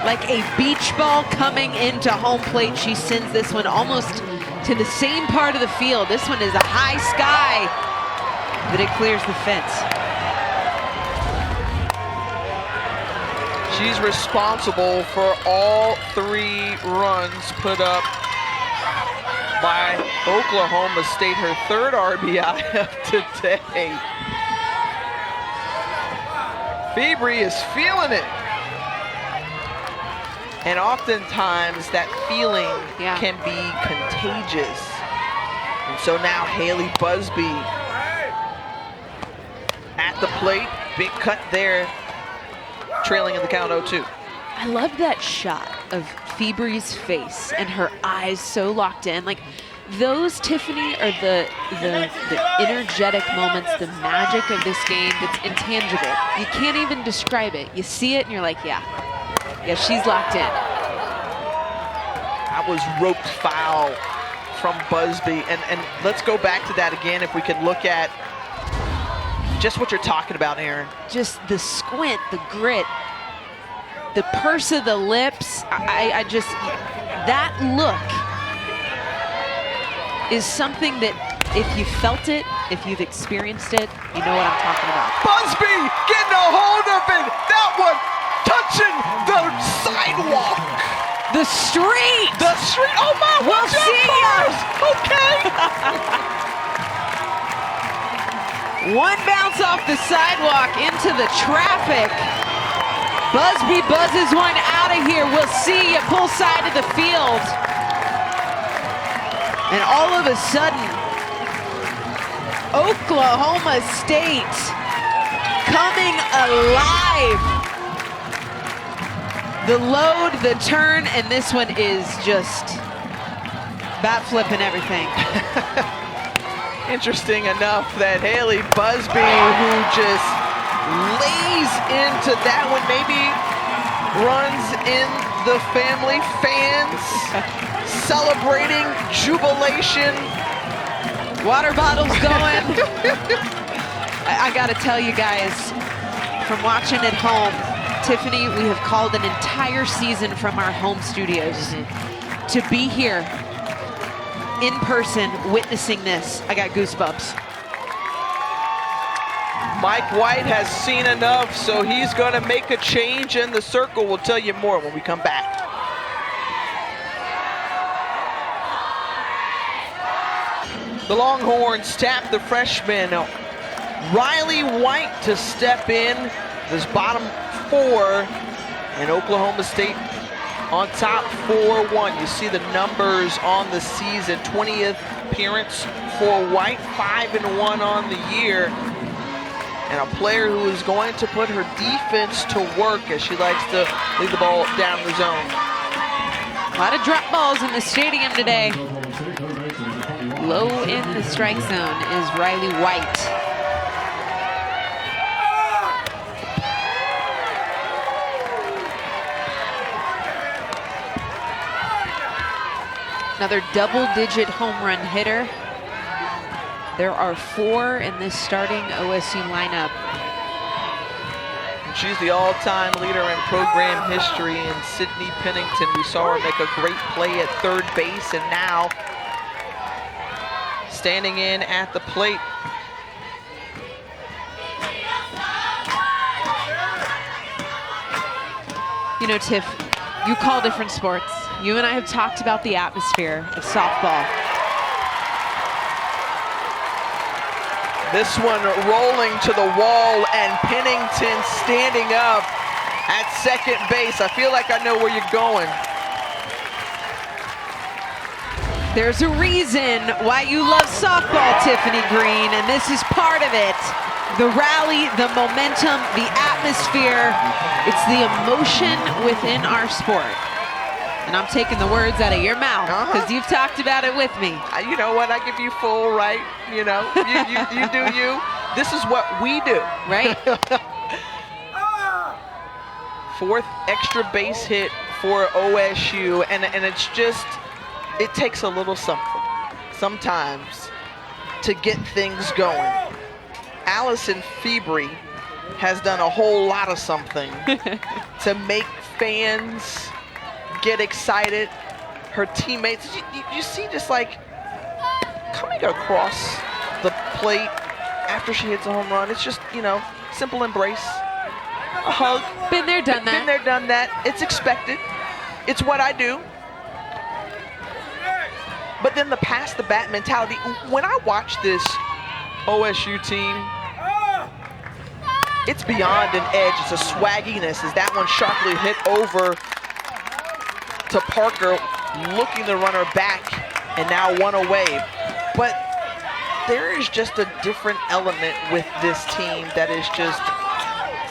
Like a beach ball coming into home plate, she sends this one almost to the same part of the field. This one is a high sky, but it clears the fence. She's responsible for all 3 runs put up by Oklahoma State, her 3rd RBI of today. Fabry is feeling it. And oftentimes that feeling can be contagious. And so now Haley Busby at the plate, big cut there, trailing in the count 0-2. I love that shot of Fabry's face and her eyes so locked in. Like those, Tiffany, are the energetic moments, the magic of this game that's intangible. You can't even describe it. You see it and you're like, yeah, she's locked in. That was roped foul from Busby. And let's go back to that again if we can look at just what you're talking about, Aaron. Just the squint, the grit, the purse of the lips. I just, that look is something that if you felt it, if you've experienced it, you know what I'm talking about. Busby getting a hold of it. That one touching the sidewalk. The street. The street. Oh my, we'll see ya. Okay. One bounce off the sidewalk into the traffic. Busby buzzes one out of here. We'll see you pull side of the field. And all of a sudden, Oklahoma State coming alive. The load, the turn, and this one is just bat flip and everything. Interesting enough that Haley Busby, who just lays into that one, maybe runs in the family, fans celebrating, jubilation. Water bottles going. I gotta tell you guys, from watching at home, Tiffany, we have called an entire season from our home studios. To be here in person witnessing this, I got goosebumps. Mike White has seen enough, so he's going to make a change in the circle. We'll tell you more when we come back. The Longhorns tap the freshman Riley White to step in. This bottom 4, and Oklahoma State on top 4-1. You see the numbers on the season. 20th appearance for White, 5-1 on the year. And a player who is going to put her defense to work, as she likes to lead the ball down the zone. A lot of drop balls in the stadium today. Low in the strike zone is Riley White. Another double-digit home run hitter. There are 4 in this starting OSU lineup. She's the all-time leader in program history in Sydney Pennington. We saw her make a great play at third base, and now standing in at the plate. You know, Tiff, you call different sports. You and I have talked about the atmosphere of softball. This one rolling to the wall, and Pennington standing up at second base. I feel like I know where you're going. There's a reason why you love softball, Tiffany Green, and this is part of it. The rally, the momentum, the atmosphere. It's the emotion within our sport. And I'm taking the words out of your mouth because you've talked about it with me. You know what? I give you full right. You know, you do you. This is what we do. Right. 4th extra base hit for OSU, and it's just, it takes a little something sometimes to get things going. Allison Febri has done a whole lot of something to make fans get excited. Her teammates, you see just like coming across the plate after she hits a home run. It's just, you know, simple embrace, a hug. Been there, done that. Been there, done that. It's expected. It's what I do. But then the pass the bat mentality. When I watch this OSU team, it's beyond an edge. It's a swagginess as that one sharply hit over to Parker, looking the runner back, and now one away. But there is just a different element with this team that is just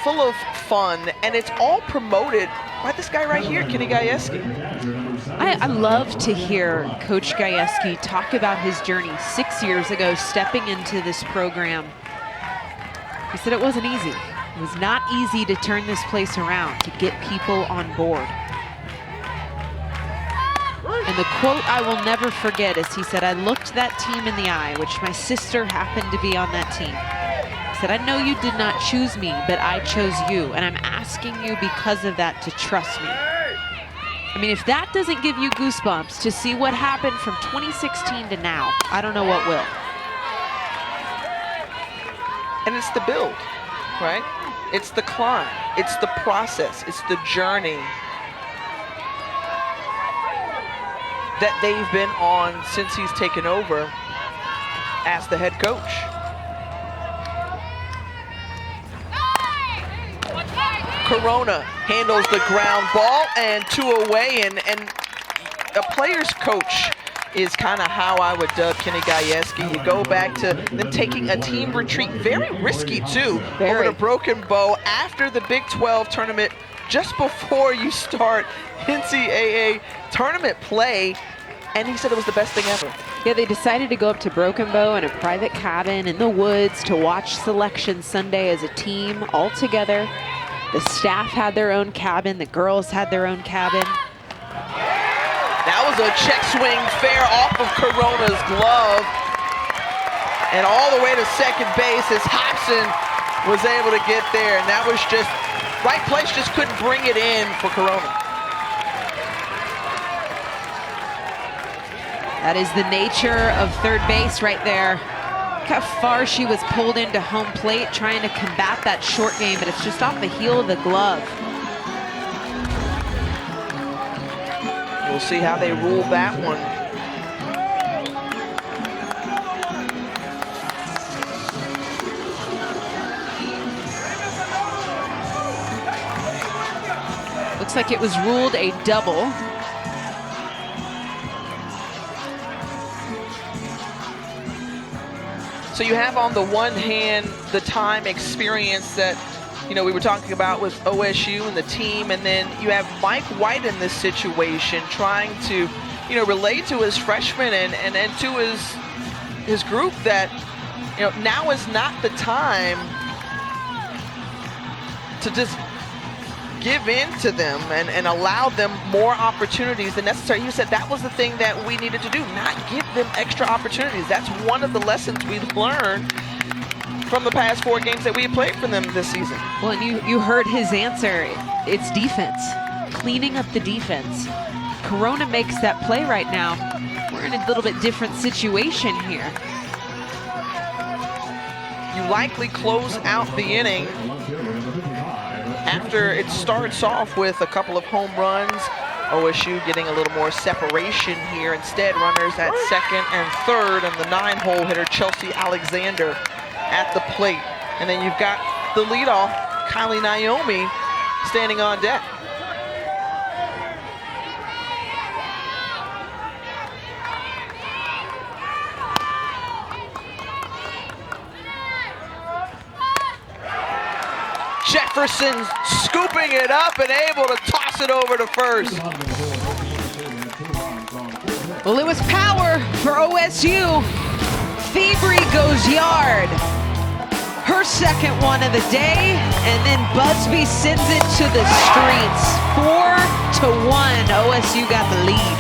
full of fun, and it's all promoted by this guy right here, Kenny Gajewski. I love to hear Coach Gajewski talk about his journey 6 years ago, stepping into this program. He said it wasn't easy. It was not easy to turn this place around, to get people on board. And the quote I will never forget is he said, "I looked that team in the eye," which my sister happened to be on that team. He said, "I know you did not choose me, but I chose you, and I'm asking you because of that to trust me." I mean, if that doesn't give you goosebumps to see what happened from 2016 to now, I don't know what will. And it's the build, right? It's the climb. It's the process. It's the journey that they've been on since he's taken over as the head coach. Corona handles the ground ball, and 2 away, and a player's coach is kind of how I would dub Kenny Gajewski. You go back to them taking a team retreat, very risky too, over to Broken Bow after the Big 12 tournament, just before you start NCAA tournament play, and he said it was the best thing ever. Yeah, they decided to go up to Broken Bow in a private cabin in the woods to watch Selection Sunday as a team all together. The staff had their own cabin, the girls had their own cabin. That was a check swing fair off of Corona's glove, and all the way to second base as Hobson was able to get there, and that was just right place, just couldn't bring it in for Corona. That is the nature of third base right there. Look how far she was pulled into home plate trying to combat that short game, but it's just off the heel of the glove. We'll see how they rule that one. Looks like it was ruled a double. So you have on the one hand the time experience that, you know, we were talking about with OSU and the team, and then you have Mike White in this situation trying to, you know, relate to his freshmen and to his group that, you know, now is not the time to just give in to them and allow them more opportunities than necessary. You said that was the thing that we needed to do, not give them extra opportunities. That's one of the lessons we've learned from the past 4 games that we have played for them this season. Well, and you heard his answer. It's defense, cleaning up the defense. Corona makes that play right now. We're in a little bit different situation here. You likely close out the inning after it starts off with a couple of home runs. OSU getting a little more separation here. Instead, runners at second and third, and the 9-hole hitter Chelsea Alexander at the plate. And then you've got the leadoff, Kylie Naomi, standing on deck. Jefferson scooping it up and able to toss it over to first. Well, it was power for OSU. Febri goes yard. Her second one of the day, and then Busby sends it to the streets. 4-1, OSU got the lead.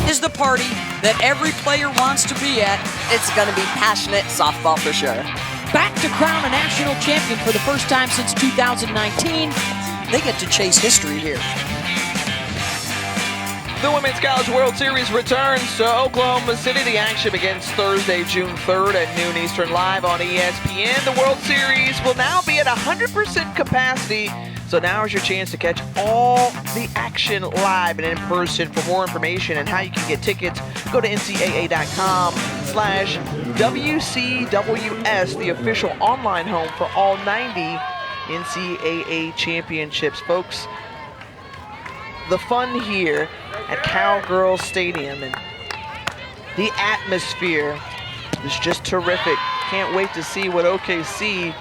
Is the party that every player wants to be at. It's going to be passionate softball for sure. Back to crown a national champion for the first time since 2019. They get to chase history here. The Women's College World Series returns to Oklahoma City. The action begins Thursday, June 3rd at noon Eastern, live on ESPN. The World Series will now be at 100% capacity, so now is your chance to catch all the action live and in person. For more information and how you can get tickets, go to ncaa.com/WCWS, the official online home for all 90 NCAA championships. Folks, the fun here at Cowgirls Stadium and the atmosphere is just terrific. Can't wait to see what OKC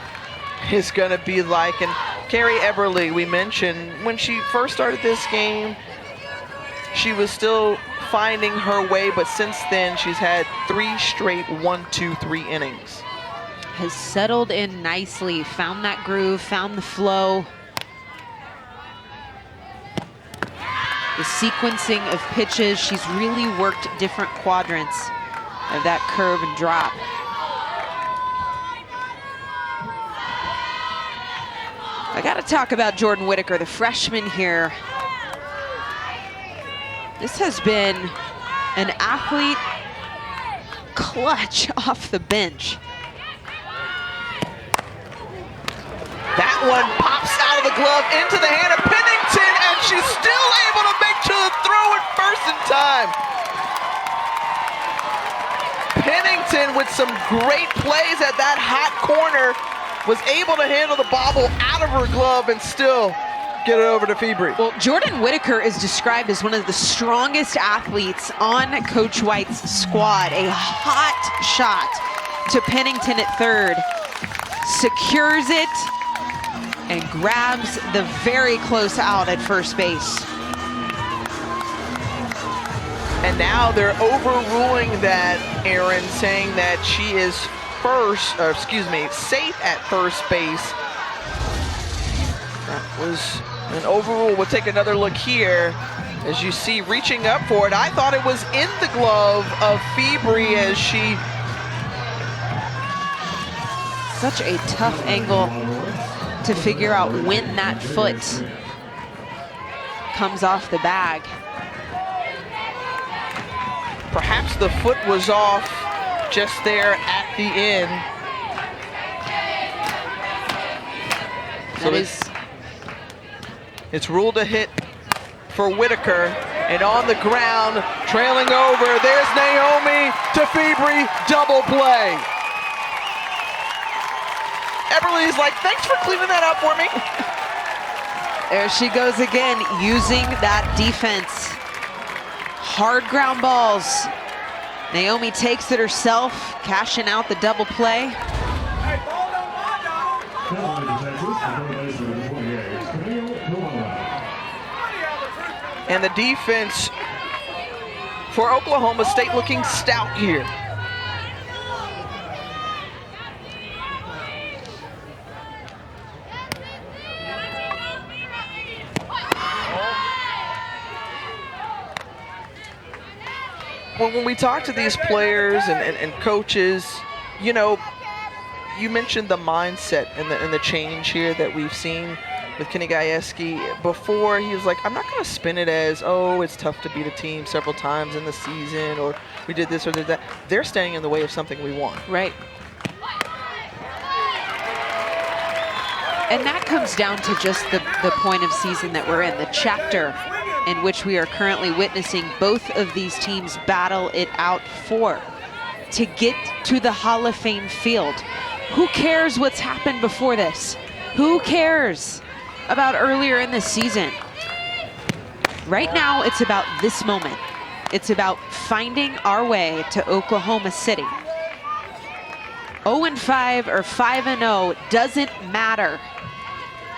is going to be like. And Carrie Eberle, we mentioned, when she first started this game, she was still finding her way, but since then she's had 3 straight 1-2-3 innings. Has settled in nicely, found that groove, found the flow. The sequencing of pitches, she's really worked different quadrants of that curve and drop. I gotta talk about Jordan Whitaker, the freshman here. This has been an athlete clutch off the bench. That one pops out of the glove into the hand of Pennington, and she's still able to make to the throw at first in time. Pennington with some great plays at that hot corner was able to handle the bobble out of her glove and still get it over to Febri. Well, Jordan Whitaker is described as one of the strongest athletes on Coach White's squad. A hot shot to Pennington at third, secures it, and grabs the very close out at first base. And now they're overruling that, Aaron, saying that she is safe at first base. That was an overrule. We'll take another look here. As you see, reaching up for it. I thought it was in the glove of Febri as she... Such a tough angle to figure out when that foot comes off the bag. Perhaps the foot was off just there at the end. So it's ruled a hit for Whitaker, and on the ground, trailing over, there's Naomi to Febri, double play. Eberle's like, thanks for cleaning that up for me. There she goes again, using that defense. Hard ground balls. Naomi takes it herself, cashing out the double play. And the defense for Oklahoma State looking stout here. When we talk to these players and coaches, you know, you mentioned the mindset and the change here that we've seen with Kenny Gajewski. Before, he was like, I'm not going to spin it as, oh, it's tough to beat a team several times in the season, or we did this or did that. They're standing in the way of something we want. Right. And that comes down to just the point of season that we're in, the chapter in which we are currently witnessing both of these teams battle it out for to get to the Hall of Fame field. Who cares what's happened before this? Who cares about earlier in the season? Right now, it's about this moment. It's about finding our way to Oklahoma City. 0-5 or 5-0 doesn't matter.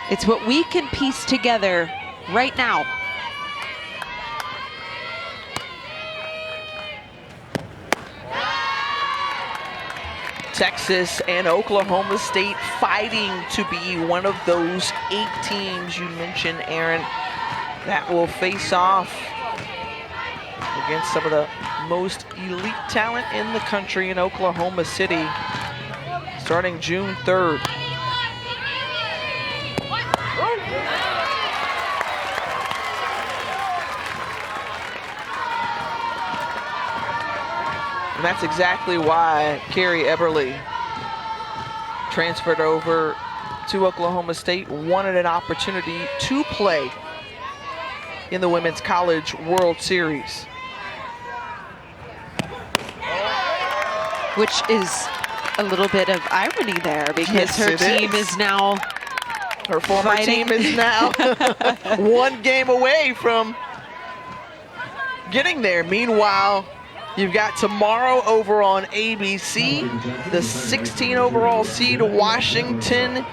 It's what we can piece together right now. Texas and Oklahoma State fighting to be one of those 8 teams you mentioned, Aaron, that will face off against some of the most elite talent in the country in Oklahoma City starting June 3rd. And that's exactly why Carrie Eberle transferred over to Oklahoma State, wanted an opportunity to play in the Women's College World Series. Which is a little bit of irony there, because Yes, her it team is. is now Her former fighting. team is now 1 game away from getting there. Meanwhile, you've got tomorrow over on ABC, the 16 overall seed Washington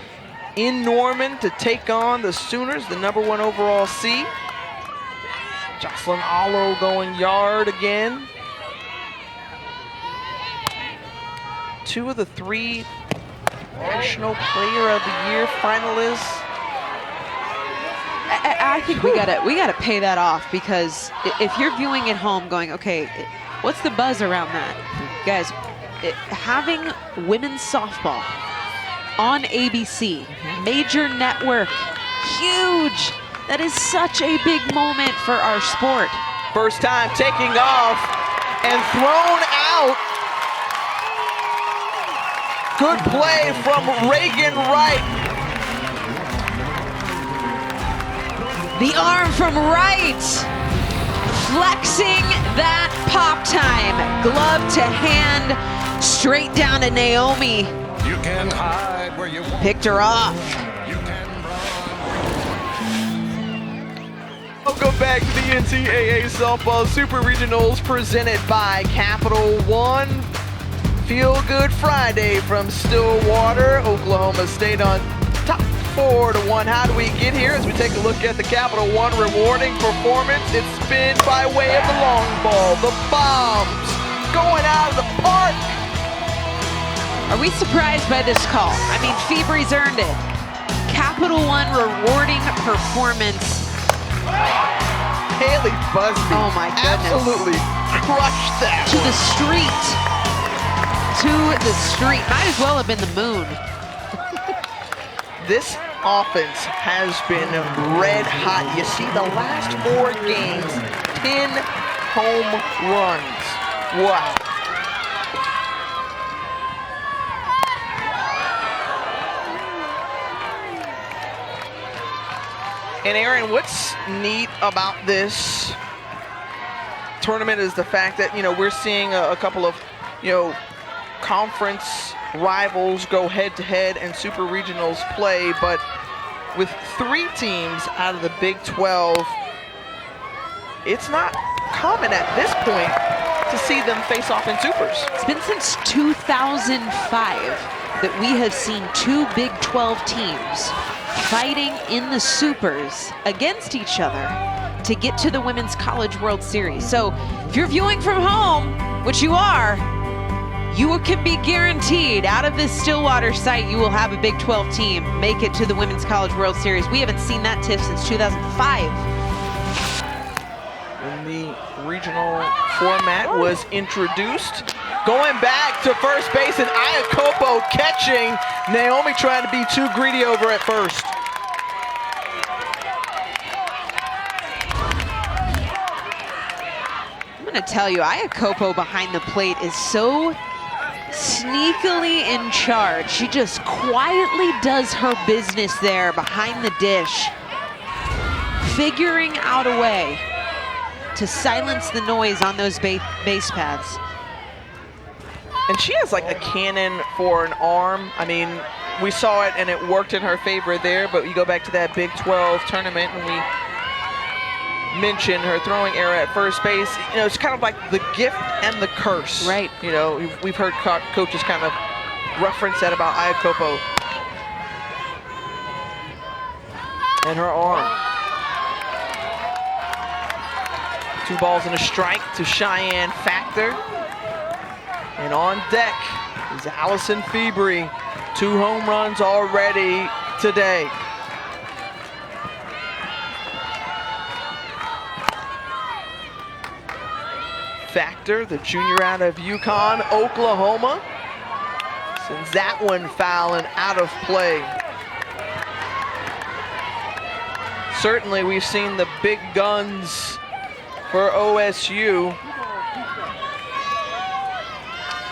in Norman to take on the Sooners, the #1 overall seed. Jocelyn Allo going yard again. 2 of the 3 National Player of the Year finalists. I think we gotta pay that off, because if you're viewing at home going, okay, what's the buzz around that? Guys, having women's softball on ABC, major network, huge. That is such a big moment for our sport. First time taking off and thrown out. Good play from Reagan Wright. The arm from Wright, flexing that pop time. Glove to hand, straight down to Naomi. You can hide where you want. Picked her off. You can run. Welcome back to the NCAA Softball Super Regionals presented by Capital One. Feel Good Friday from Stillwater, Oklahoma State on top 4-1. How do we get here? As we take a look at the Capital One rewarding performance, it's been by way of the long ball, the bombs, going out of the park. Are we surprised by this call? I mean, Febre's earned it. Capital One rewarding performance. Haley Busby. Oh my goodness. Absolutely crushed that To one. the street. To the street. Might as well have been the moon. This offense has been red hot. You see the last 4 games, 10 home runs. Wow. And Aaron, what's neat about this tournament is the fact that, you know, we're seeing a couple of, you know, conference rivals go head-to-head and super regionals play, but with 3 teams out of the Big 12, it's not common at this point to see them face off in supers. It's been since 2005 that we have seen 2 Big 12 teams fighting in the supers against each other to get to the Women's College World Series. So if you're viewing from home, which you are, you can be guaranteed out of this Stillwater site you will have a Big 12 team make it to the Women's College World Series. We haven't seen that TIFF since 2005. When the regional format was introduced, going back to first base and Iacopo catching. Naomi trying to be too greedy over at first. I'm gonna tell you, Iacopo behind the plate is so sneakily in charge. She just quietly does her business there behind the dish, figuring out a way to silence the noise on those base paths. And she has like a cannon for an arm. I mean, we saw it and it worked in her favor there, but you go back to that Big 12 tournament and we mentioned her throwing error at first base. You know, it's kind of like the gift and the curse. Right. You know, we've heard coaches kind of reference that about Iacopo. And her arm. 2 balls and a strike to Cheyenne Factor. And on deck is Allison Febri. 2 home runs already today. Factor, the junior out of Yukon, Oklahoma, sends that one foul and out of play. Certainly we've seen the big guns for OSU.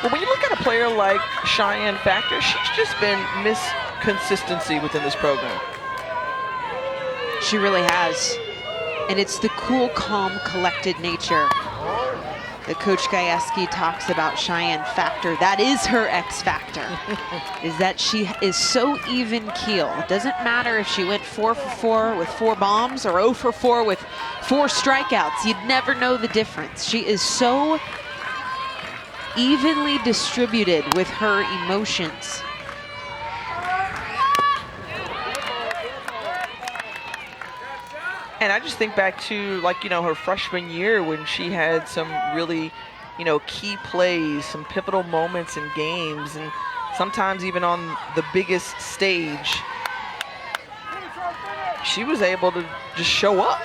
But when you look at a player like Cheyenne Factor, she's just been miss consistency within this program. She really has. And it's the cool, calm, collected nature that Coach Gajewski talks about Cheyenne Factor. That is her X factor, is that she is so even keel. It doesn't matter if she went 4 for 4 with 4 bombs or 0 for 4 with 4 strikeouts. You'd never know the difference. She is so evenly distributed with her emotions. And I just think back to, like, you know, her freshman year when she had some really, you know, key plays, some pivotal moments in games, and sometimes even on the biggest stage, she was able to just show up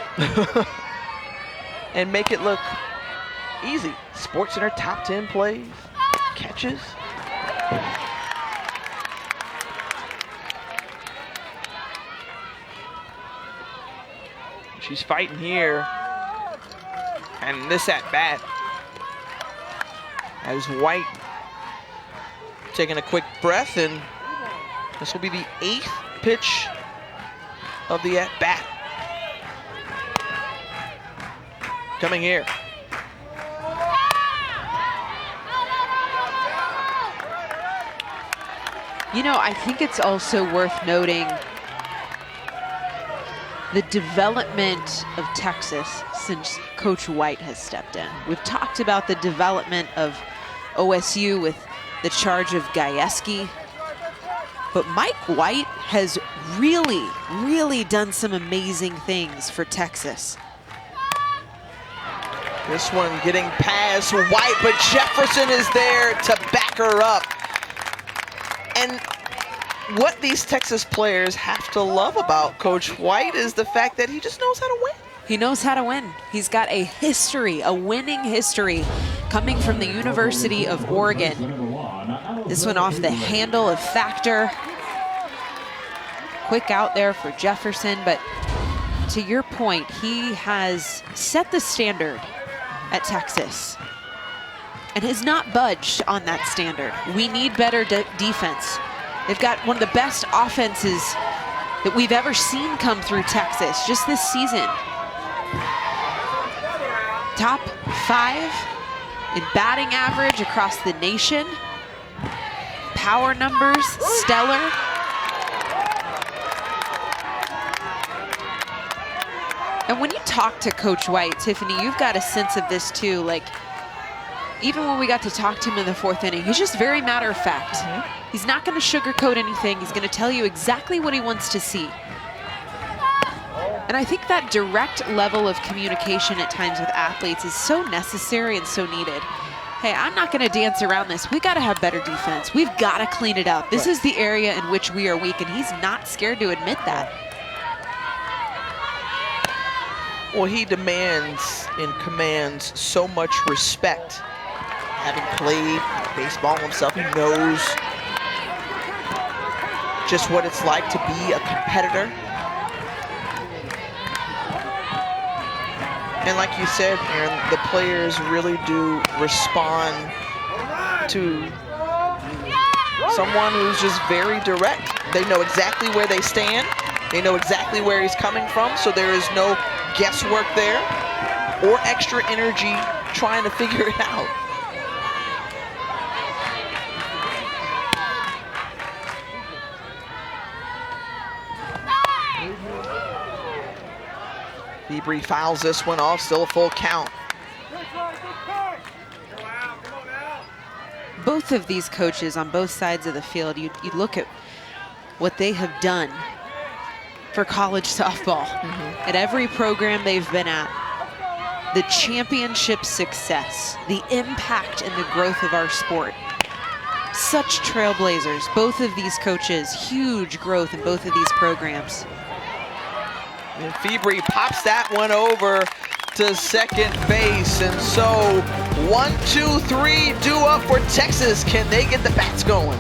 and make it look easy. Sports Center top 10 plays, catches. She's fighting here. And this at bat as White taking a quick breath, and this will be the 8th pitch of the at bat. Coming here. You know, I think it's also worth noting the development of Texas since Coach White has stepped in. We've talked about the development of OSU with the charge of Gajewski, but Mike White has really done some amazing things for Texas. This one getting past White, but Jefferson is there to back her up. And what these Texas players have to love about Coach White is the fact that he just knows how to win. He knows how to win. He's got a history, a winning history, coming from the University of Oregon. This one off the handle of Factor. Quick out there for Jefferson, but to your point, he has set the standard at Texas and has not budged on that standard. We need better defense. They've got one of the best offenses that we've ever seen come through Texas just this season. Top 5 in batting average across the nation. power numbers, stellar. And when you talk to Coach White, Tiffany, you've got a sense of this too. Like, even when we got to talk to him in the 4th inning, he's just very matter of fact. He's not going to sugarcoat anything. He's going to tell you exactly what he wants to see. And I think that direct level of communication at times with athletes is so necessary and so needed. Hey, I'm not going to dance around this. We got to have better defense. We've got to clean it up. This is the area in which we are weak, and he's not scared to admit that. Well, he demands and commands so much respect. Having played baseball himself, he knows just what it's like to be a competitor. And like you said, Aaron, the players really do respond to someone who's just very direct. They know exactly where they stand. They know exactly where he's coming from, so there is no guesswork there or extra energy trying to figure it out. Febri fouls this one off, still a full count. Both of these coaches on both sides of the field, you look at what they have done for college softball at every program they've been at. The championship success, the impact and the growth of our sport. Such trailblazers, both of these coaches, huge growth in both of these programs. And Febri pops that one over to second base. And so 1, 2, 3 due up for Texas. Can they get the bats going?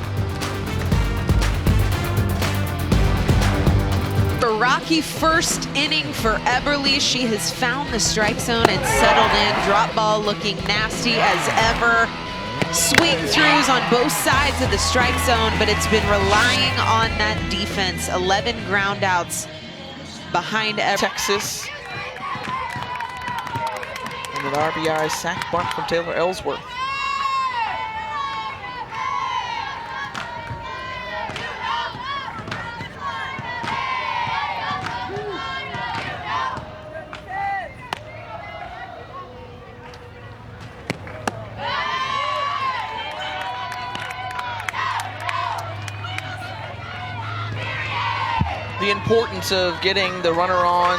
A rocky 1st inning for Eberly. She has found the strike zone and settled in. Drop ball looking nasty as ever. Swing throughs on both sides of the strike zone, but it's been relying on that defense. 11 ground outs behind Texas. And an RBI sac bunt from Taylor Ellsworth. The importance of getting the runner on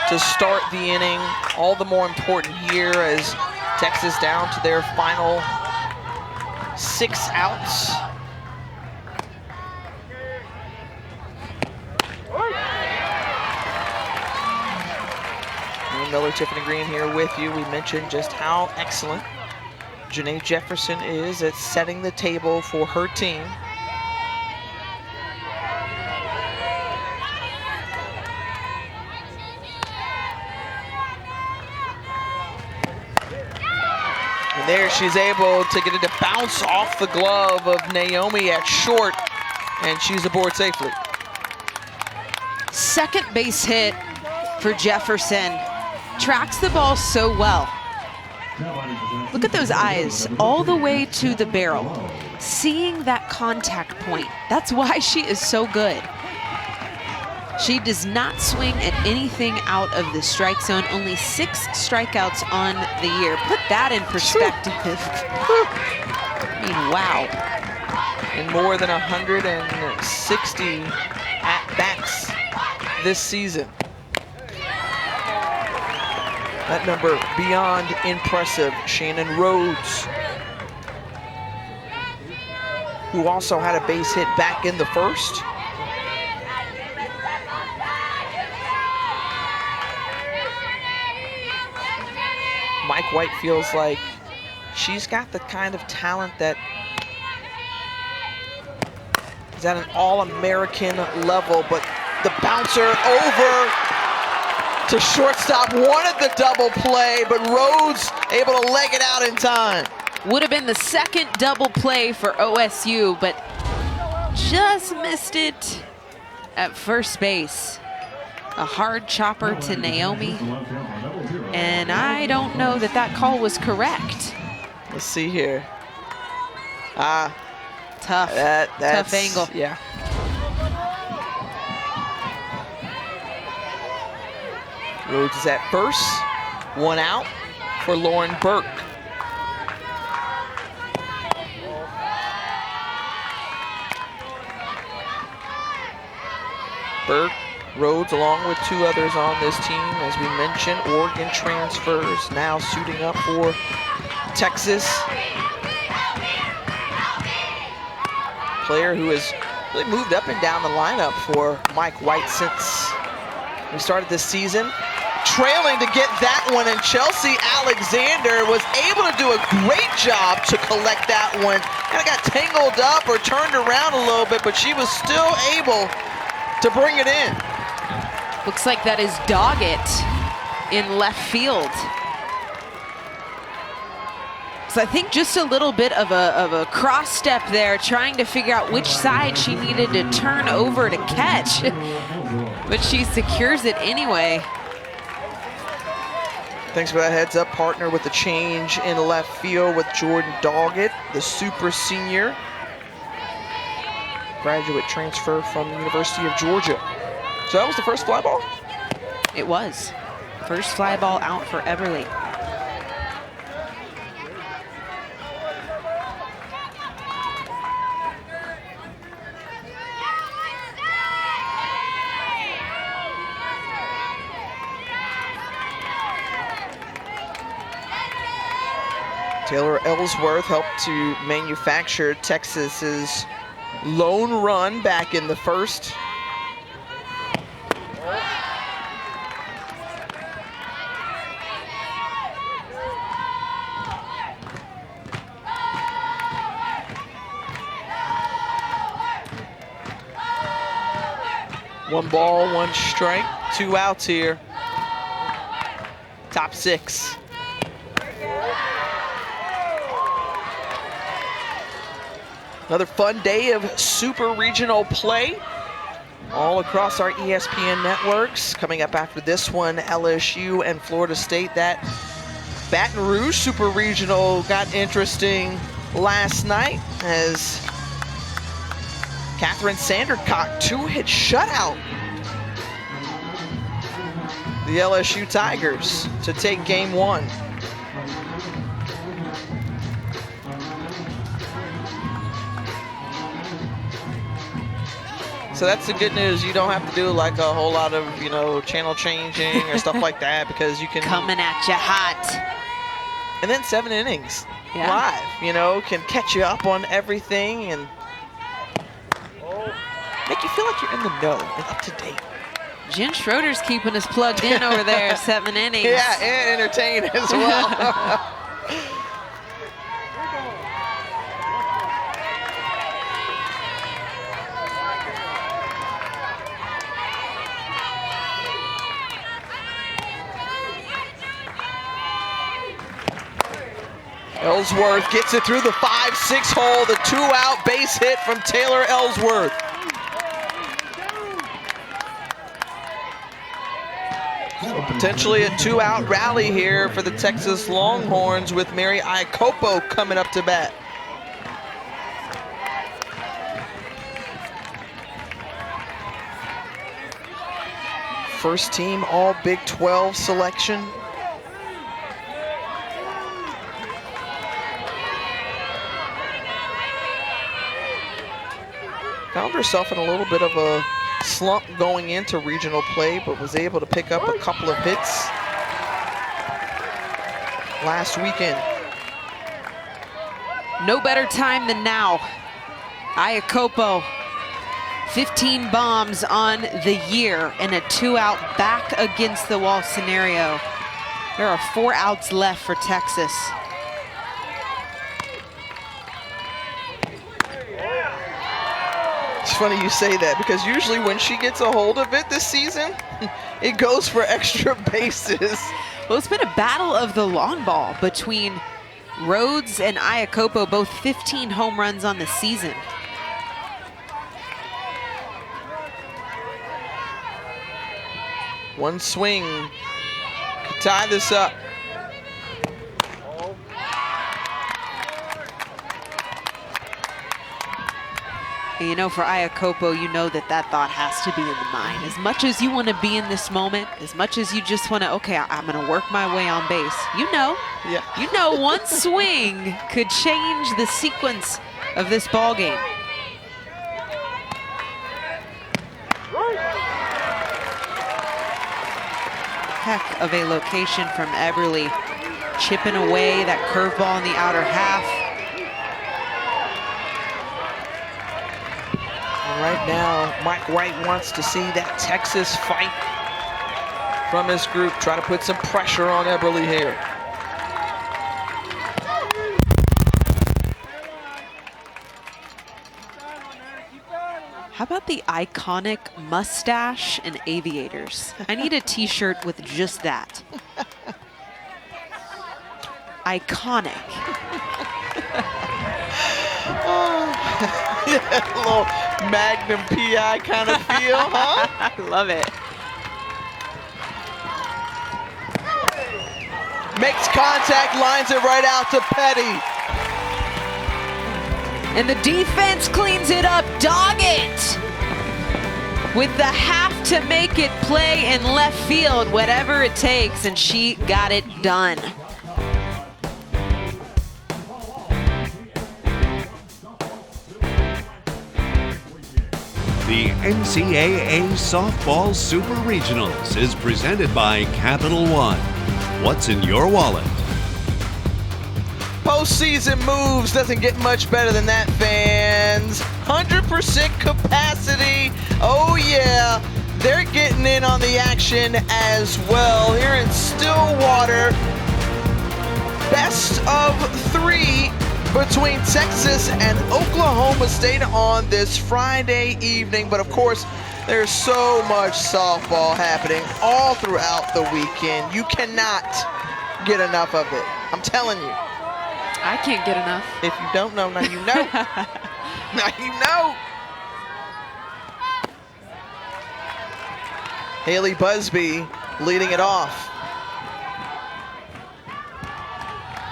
to start the inning, all the more important here as Texas down to their final 6 outs. Aaron Miller, Tiffany Green here with you. We mentioned just how excellent Janae Jefferson is at setting the table for her team. And there she's able to get it to bounce off the glove of Naomi at short, and she's aboard safely. Second base hit for Jefferson. Tracks the ball so well. Look at those eyes all the way to the barrel. Seeing that contact point. That's why she is so good. She does not swing at anything out of the strike zone. Only 6 strikeouts on the year. Put that in perspective. I mean, wow. And more than 160 at-bats this season. That number beyond impressive. Shannon Rhodes, who also had a base hit back in the 1st. Mike White feels like she's got the kind of talent that is at an all-American level, but the bouncer over to shortstop, wanted the double play, but Rhodes able to leg it out in time. Would have been the 2nd double play for OSU, but just missed it at first base. A hard chopper to Naomi. And I don't know that that call was correct. Let's see here. Tough. That's tough angle. Yeah. Rhodes is at first. 1 out for Lauren Burke. Burke, Rhodes, along with 2 others on this team, as we mentioned, Oregon transfers, now suiting up for Texas. Player who has really moved up and down the lineup for Mike White since we started this season. Trailing to get that one, and Chelsea Alexander was able to do a great job to collect that one. Kind of got tangled up or turned around a little bit, but she was still able to bring it in. Looks like that is Doggett in left field. So I think just a little bit of a cross step there, trying to figure out which side she needed to turn over to catch. But she secures it anyway. Thanks for that heads up, partner, with the change in left field with Jordan Doggett, the super senior. Graduate transfer from the University of Georgia. So that was the first fly ball? It was. First fly ball out for Eberly. Taylor Ellsworth helped to manufacture Texas's lone run back in the first. One ball, 1 strike, 2 outs here. Top 6. Another fun day of super regional play all across our ESPN networks. Coming up after this one, LSU and Florida State. That Baton Rouge super regional got interesting last night as Catherine Sandercock 2-hit shutout the LSU Tigers to take game 1. So that's the good news. You don't have to do like a whole lot of, channel changing or stuff like that, because you can Coming at you hot. And then 7 innings live, can catch you up on everything and make you feel like you're in the know and up to date. Jen Schroeder's keeping us plugged in over there, 7 innings. Yeah, and entertained as well. Ellsworth gets it through the 5-6 hole, the 2-out base hit from Taylor Ellsworth. So potentially a 2-out rally here for the Texas Longhorns with Mary Iacopo coming up to bat. First team all Big 12 selection. Found herself in a little bit of a slump going into regional play, but was able to pick up a couple of hits last weekend. No better time than now. Iacopo, 15 bombs on the year and a 2-out back against the wall scenario. There are 4 outs left for Texas. It's funny you say that, because usually when she gets a hold of it this season, it goes for extra bases. Well, it's been a battle of the long ball between Rhodes and Iacopo, both 15 home runs on the season. One swing could tie this up. And you know, for Iakopo, you know that that thought has to be in the mind. As much as you want to be in this moment, as much as you just want to, okay, I'm going to work my way on base. You know, one swing could change the sequence of this ball game. Heck of a location from Eberly, chipping away that curveball in the outer half. Right now, Mike White wants to see that Texas fight from his group. Try to put some pressure on Eberly here. How about the iconic mustache and aviators? I need a t-shirt with just that. Iconic. Yeah, a little Magnum PI kind of feel, huh? I love it. Makes contact, lines it right out to Petty. And the defense cleans it up. Doggett with the half to make it play in left field, whatever it takes, and she got it done. The NCAA Softball Super Regionals is presented by Capital One. What's in your wallet? Postseason moves doesn't get much better than that, fans. 100% capacity. Oh yeah, they're getting in on the action as well here in Stillwater. Best of 3 between Texas and Oklahoma State on this Friday evening. But of course, there's so much softball happening all throughout the weekend. You cannot get enough of it. I'm telling you. I can't get enough. If you don't know, now you know. Now you know. Haley Busby leading it off.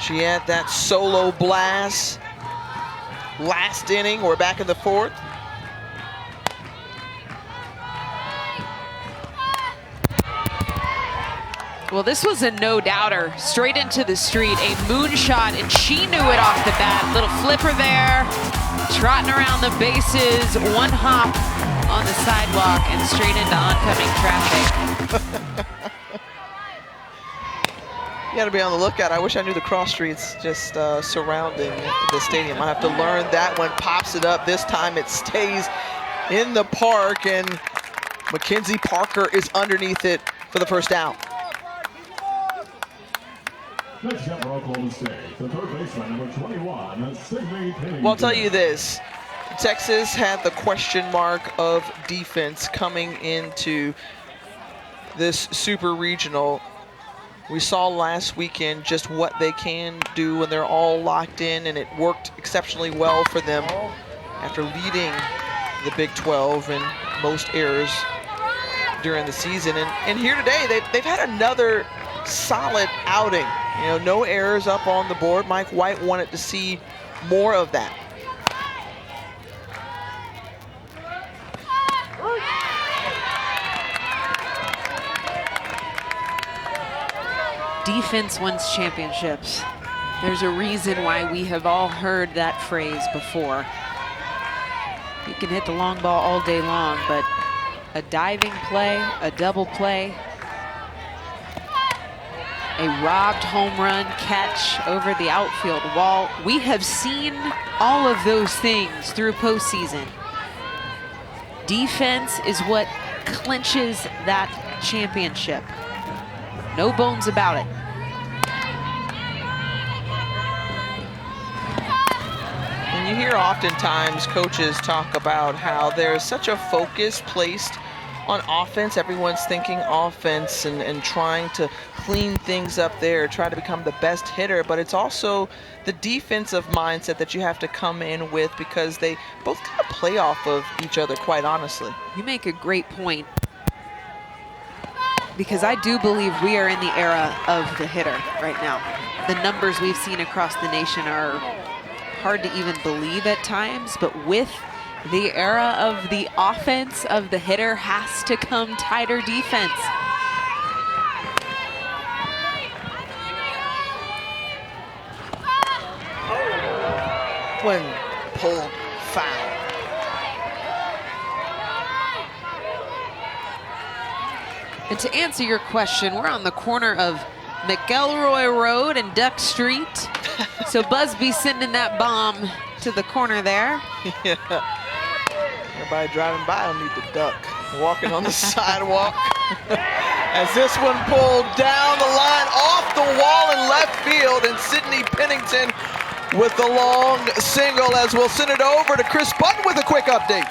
She had that solo blast last inning. We're back in the 4th. Well, this was a no-doubter. Straight into the street, a moonshot, and she knew it off the bat. Little flipper there, trotting around the bases, one hop on the sidewalk, and straight into oncoming traffic. You got to be on the lookout. I wish I knew the cross streets just surrounding the stadium. I have to learn that one. Pops it up. This time it stays in the park, and Mckenzie Parker is underneath it for the first down. Next up for Oklahoma State, the third baseman, number 21, Sydney Pennington. Well, I'll tell you this. Texas had the question mark of defense coming into this super regional. We saw last weekend just what they can do when they're all locked in, and it worked exceptionally well for them after leading the Big 12 in most errors during the season. And here today, they've had another solid outing. You know, no errors up on the board. Mike White wanted to see more of that. Defense wins championships. There's a reason why we have all heard that phrase before. You can hit the long ball all day long, but a diving play, a double play, a robbed home run catch over the outfield wall. We have seen all of those things through postseason. Defense is what clinches that championship. No bones about it. And you hear oftentimes coaches talk about how there's such a focus placed on offense. Everyone's thinking offense and trying to clean things up there, try to become the best hitter, but it's also the defensive mindset that you have to come in with, because they both kind of play off of each other, quite honestly. You make a great point, because I do believe we are in the era of the hitter right now. The numbers we've seen across the nation are hard to even believe at times, but with The era of the offense of the hitter has to come tighter defense. When pulled foul. And to answer your question, we're on the corner of McElroy Road and Duck Street. So Busby's sending that bomb to the corner there. Yeah. Everybody driving by will need to duck. Walking on the sidewalk. As this one pulled down the line, off the wall in left field, and Sydney Pennington with the long single, as we'll send it over to Chris Button with a quick update.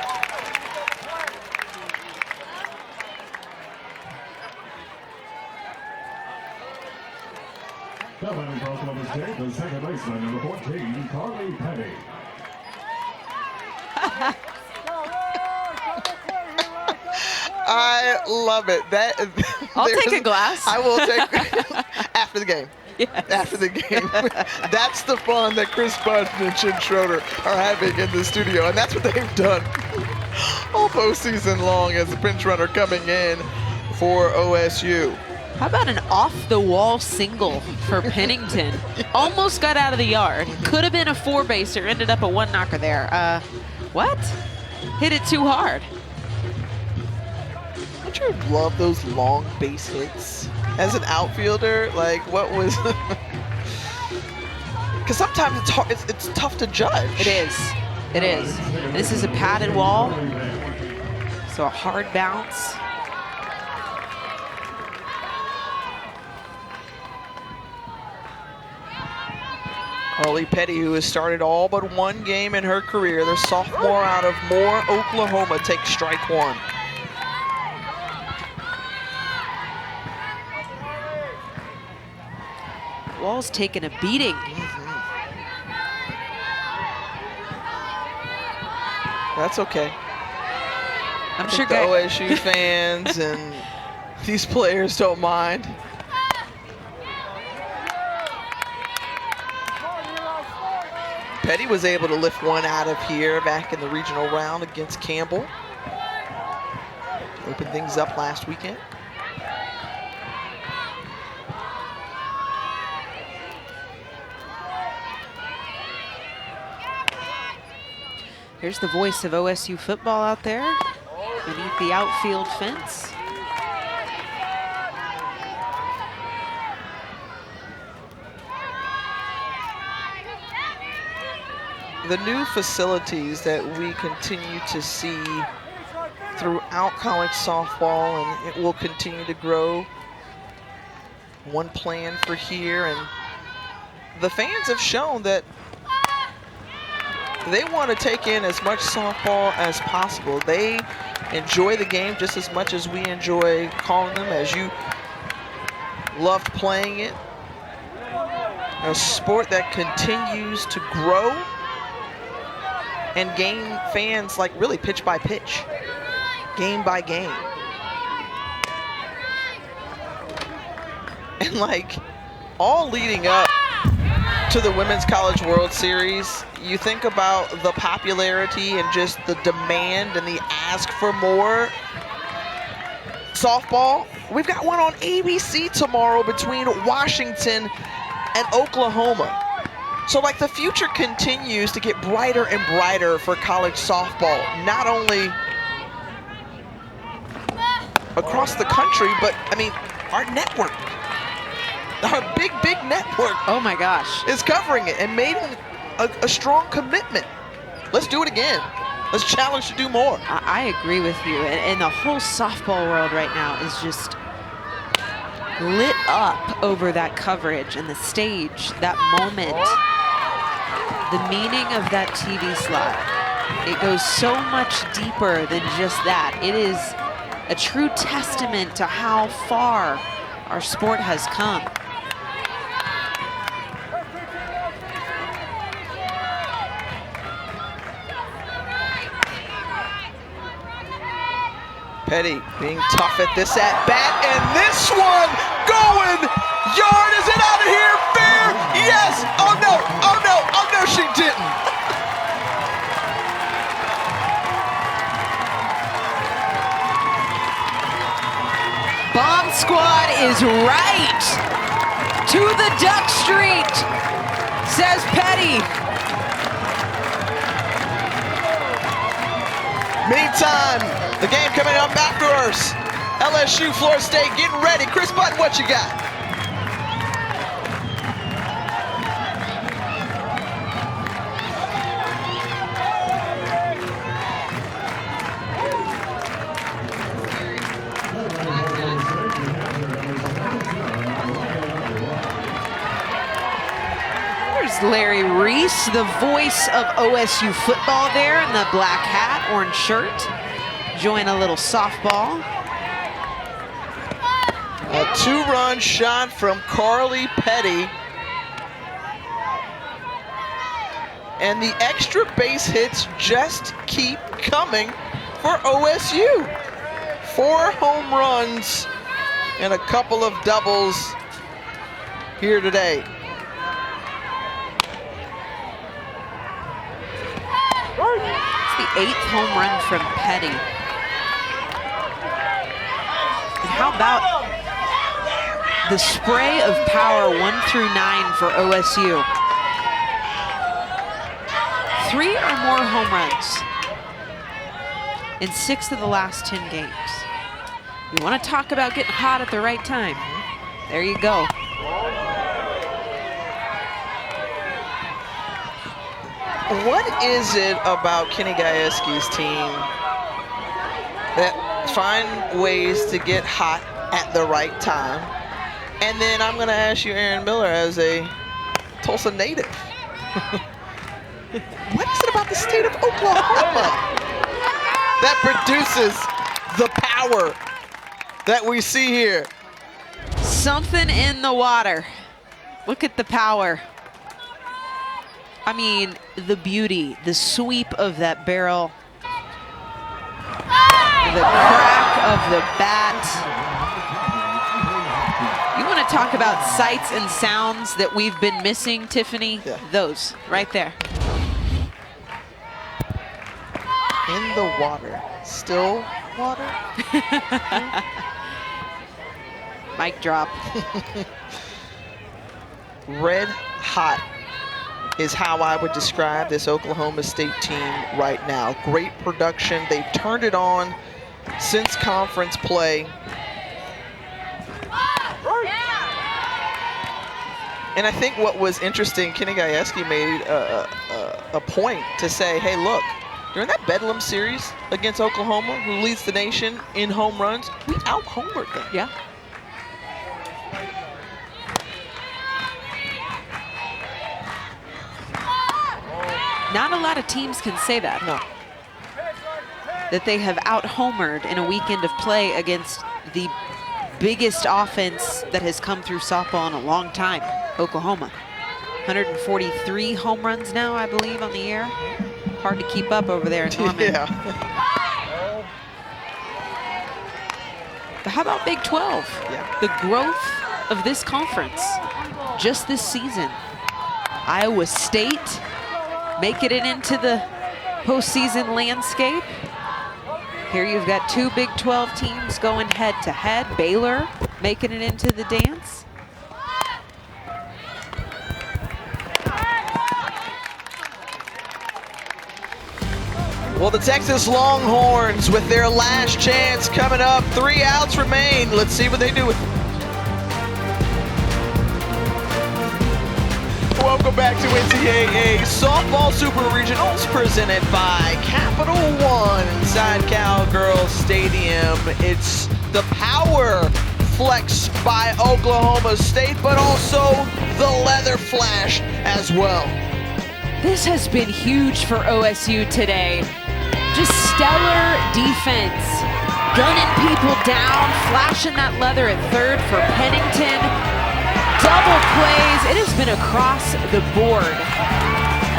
That one across on the stage, the second baseman, number 14, Carly Petty. I love it. I'll take a glass. I will take after the game. Yes. After the game. That's the fun that Chris Button and Chin Schroeder are having in the studio, and that's what they've done all postseason long as the pinch runner coming in for OSU. How about an off-the-wall single for Pennington? Almost got out of the yard. Could have been a four-baser, ended up a one-knocker there. What? Hit it too hard. Don't you love those long base hits? As an outfielder, like what was... Because sometimes it's hard, it's tough to judge. It is. It is. This is a padded wall, so a hard bounce. Carly Petty, who has started all but one game in her career, the sophomore out of Moore, Oklahoma, takes strike one. Wall's taking a beating. That's okay. I'm I sure think the OSU fans and these players don't mind. Petty was able to lift one out of here back in the regional round against Campbell. Opened things up last weekend. Here's the voice of OSU football out there beneath the outfield fence. The new facilities that we continue to see throughout college softball, and it will continue to grow. One plan for here, and the fans have shown that they want to take in as much softball as possible. They enjoy the game just as much as we enjoy calling them, as you loved playing it. A sport that continues to grow and gain fans, like really pitch by pitch, game by game. And like all leading up to the Women's College World Series, you think about the popularity and just the demand and the ask for more softball. We've got one on ABC tomorrow between Washington and Oklahoma. So like the future continues to get brighter and brighter for college softball, not only across the country, but I mean, our network, our big network. Oh my gosh. Is covering it and made a strong commitment. Let's do it again. Let's challenge to do more. I agree with you. And the whole softball world right now is just lit up over that coverage and the stage, that moment. The meaning of that TV slot. It goes so much deeper than just that. It is a true testament to how far our sport has come. Petty being tough at this at bat, and this one going yard. Is it out of here? Fair? Yes. Oh no. Oh no. Oh no, she didn't. squad is right. To the Duck Street, says Petty. Meantime, the game coming up after us. LSU, Florida State, getting ready. Chris Button, what you got? There's Larry Reese, the voice of OSU football there in the black hat, orange shirt. Enjoying a little softball. A two-run shot from Carly Petty. And the extra base hits just keep coming for OSU. 4 home runs and a couple of doubles here today. It's the 8th home run from Petty. And how about the spray of power 1 through 9 for OSU? 3 or more home runs in 6 of the last 10 games. You want to talk about getting hot at the right time. There you go. What is it about Kenny Gajewski's team that find ways to get hot at the right time? And then I'm going to ask you, Aaron Miller, as a Tulsa native. What is it about the state of Oklahoma that produces the power that we see here? Something in the water. Look at the power. I mean, the beauty, the sweep of that barrel, the crack of the bat. You want to talk about sights and sounds that we've been missing, Tiffany? Yeah. Those, right there. In the water. Still water? Mic drop. Red hot is how I would describe this Oklahoma State team right now. Great production. They've turned it on since conference play. And I think what was interesting, Kenny Gajewski made a point to say, hey, look, during that Bedlam series against Oklahoma, who leads the nation in home runs, we out-homered them. Yeah. Not a lot of teams can say that. No. That they have out-homered in a weekend of play against the biggest offense that has come through softball in a long time, Oklahoma. 143 home runs now, I believe, on the year. Hard to keep up over there in Norman. Yeah. But how about Big 12? Yeah. The growth of this conference just this season. Iowa State making it into the postseason landscape. Here you've got 2 Big 12 teams going head-to-head. Baylor making it into the dance. Well, the Texas Longhorns with their last chance coming up. 3 outs remain. Let's see what they do with it. Welcome back to NCAA Softball Super Regionals presented by Capital One inside Cowgirls Stadium. It's the power flexed by Oklahoma State, but also the leather flash as well. This has been huge for OSU today. Just stellar defense. Gunning people down, flashing that leather at third for Pennington. Double plays. It has been across the board.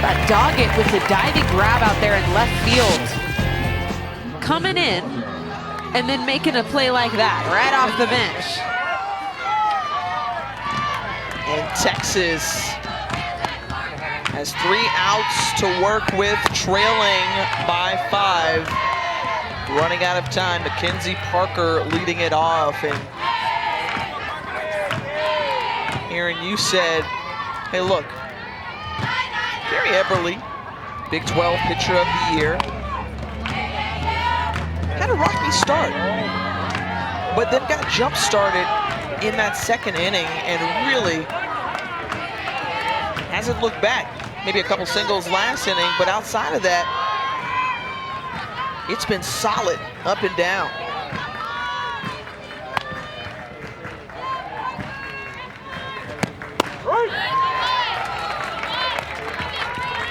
Got Doggett with the diving grab out there in left field. Coming in and then making a play like that right off the bench. And Texas has 3 outs to work with, trailing by 5. Running out of time, Mckenzie Parker leading it off. And Aaron, you said, hey, look, Gary Eberly, Big 12 Pitcher of the Year, had a rocky start, but then got jump-started in that second inning and really hasn't looked back. Maybe a couple singles last inning, but outside of that, it's been solid up and down.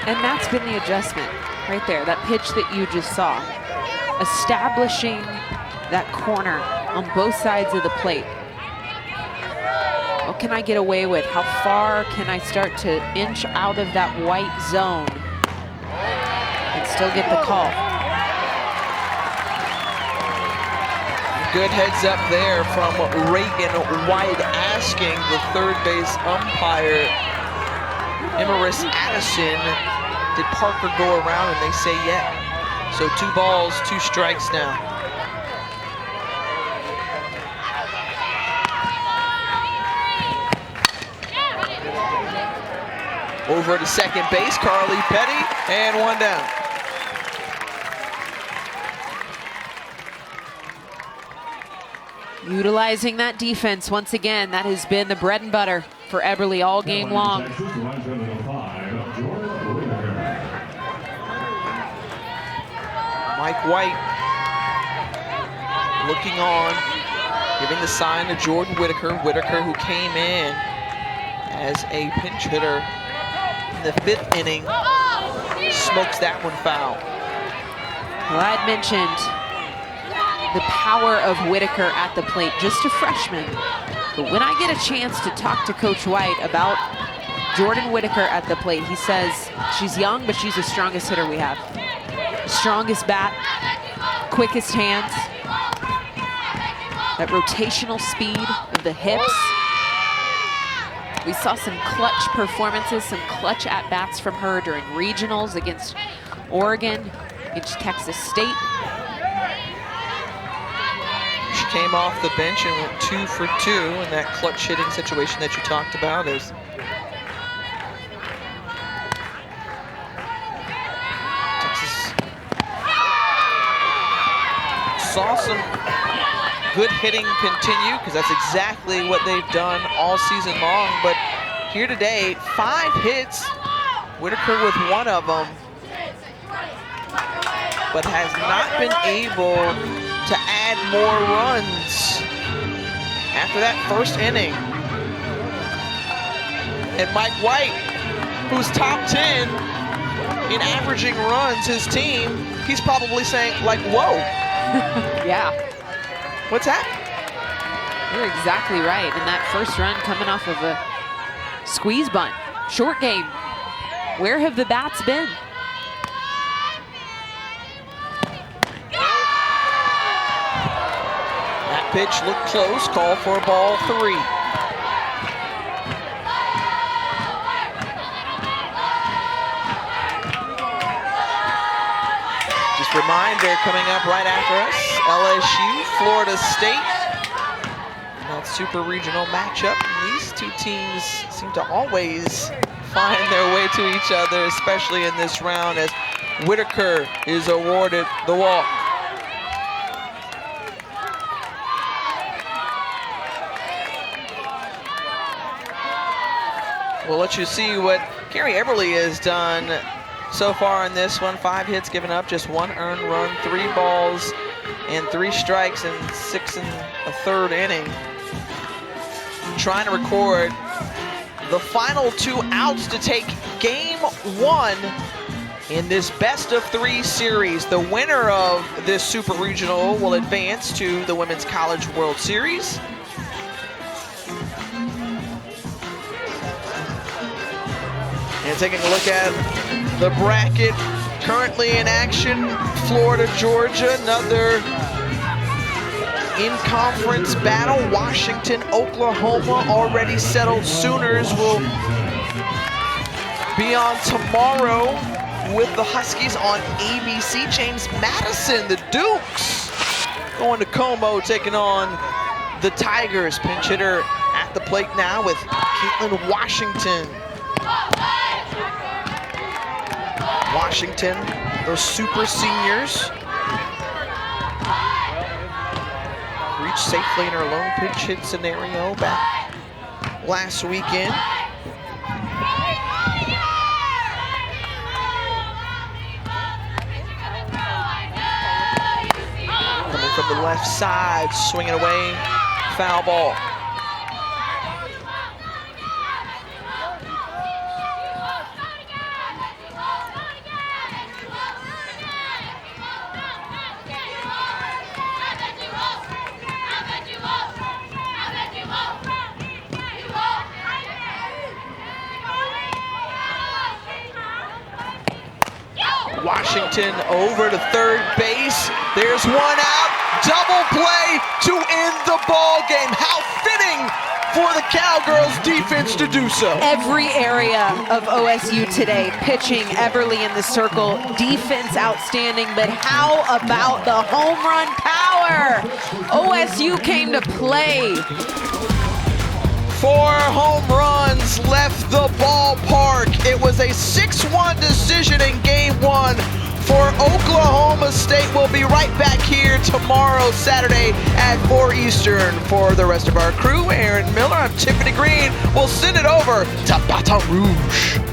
And that's been the adjustment right there, that pitch that you just saw. Establishing that corner on both sides of the plate. What can I get away with? How far can I start to inch out of that white zone and still get the call? Good heads up there from Reagan White asking the third base umpire, Emerus Addison, did Parker go around, and they say yeah. So 2 balls, 2 strikes now. Over to second base, Carly Petty, and 1 down. Utilizing that defense once again. That has been the bread and butter for Eberly all game long. Mike White looking on, giving the sign to Jordan Whitaker. Whitaker, who came in as a pinch hitter in the 5th inning, smokes that one foul. Well, I'd mentioned the power of Whitaker at the plate, just a freshman. But when I get a chance to talk to Coach White about Jordan Whitaker at the plate, he says she's young, but she's the strongest hitter we have. Strongest bat, quickest hands, that rotational speed of the hips. We saw some clutch performances, some clutch at-bats from her during regionals against Oregon, against Texas State. She came off the bench and went 2 for 2 in that clutch hitting situation that you talked about. As Texas saw some good hitting continue, because that's exactly what they've done all season long. But here today, 5 hits, Whitaker with 1 of them, but has not been able to add more runs after that first inning. And Mike White, who's top 10 in averaging runs, his team, he's probably saying, like, whoa. Yeah. What's happening? You're exactly right. And that first run coming off of a squeeze bunt. Short game. Where have the bats been? That pitch looked close, call for a ball 3. Just a reminder, coming up right after us, LSU, Florida State. And that super regional matchup. And these 2 teams seem to always find their way to each other, especially in this round, as Whitaker is awarded the walk. We'll let you see what Gary Eberly has done so far in this one. 5 hits given up, just 1 earned run, 3 balls and 3 strikes in 6 1/3 inning. Trying to record the final 2 outs to take game 1 in this best-of-3 series. The winner of this super regional will advance to the Women's College World Series. And taking a look at the bracket currently in action, Florida, Georgia, another in-conference battle. Washington, Oklahoma already settled. Sooners will be on tomorrow with the Huskies on ABC. James Madison, the Dukes, going to Como, taking on the Tigers. Pinch hitter at the plate now with Caitlin Washington. Washington, those super seniors, reached safely in her lone pitch hit scenario back last weekend. Coming from the left side, swinging away, foul ball. Washington over to third base. There's one out. Double play to end the ball game. How fitting for the Cowgirls defense to do so. Every area of OSU today, pitching, Everly in the circle, defense outstanding, but how about the home run power? OSU came to play. 4 home runs left the ballpark. It was a 6-1 decision in game 1 for Oklahoma State. We'll be right back here tomorrow, Saturday at 4 Eastern. For the rest of our crew, Aaron Miller, I'm Tiffany Green. We'll send it over to Baton Rouge.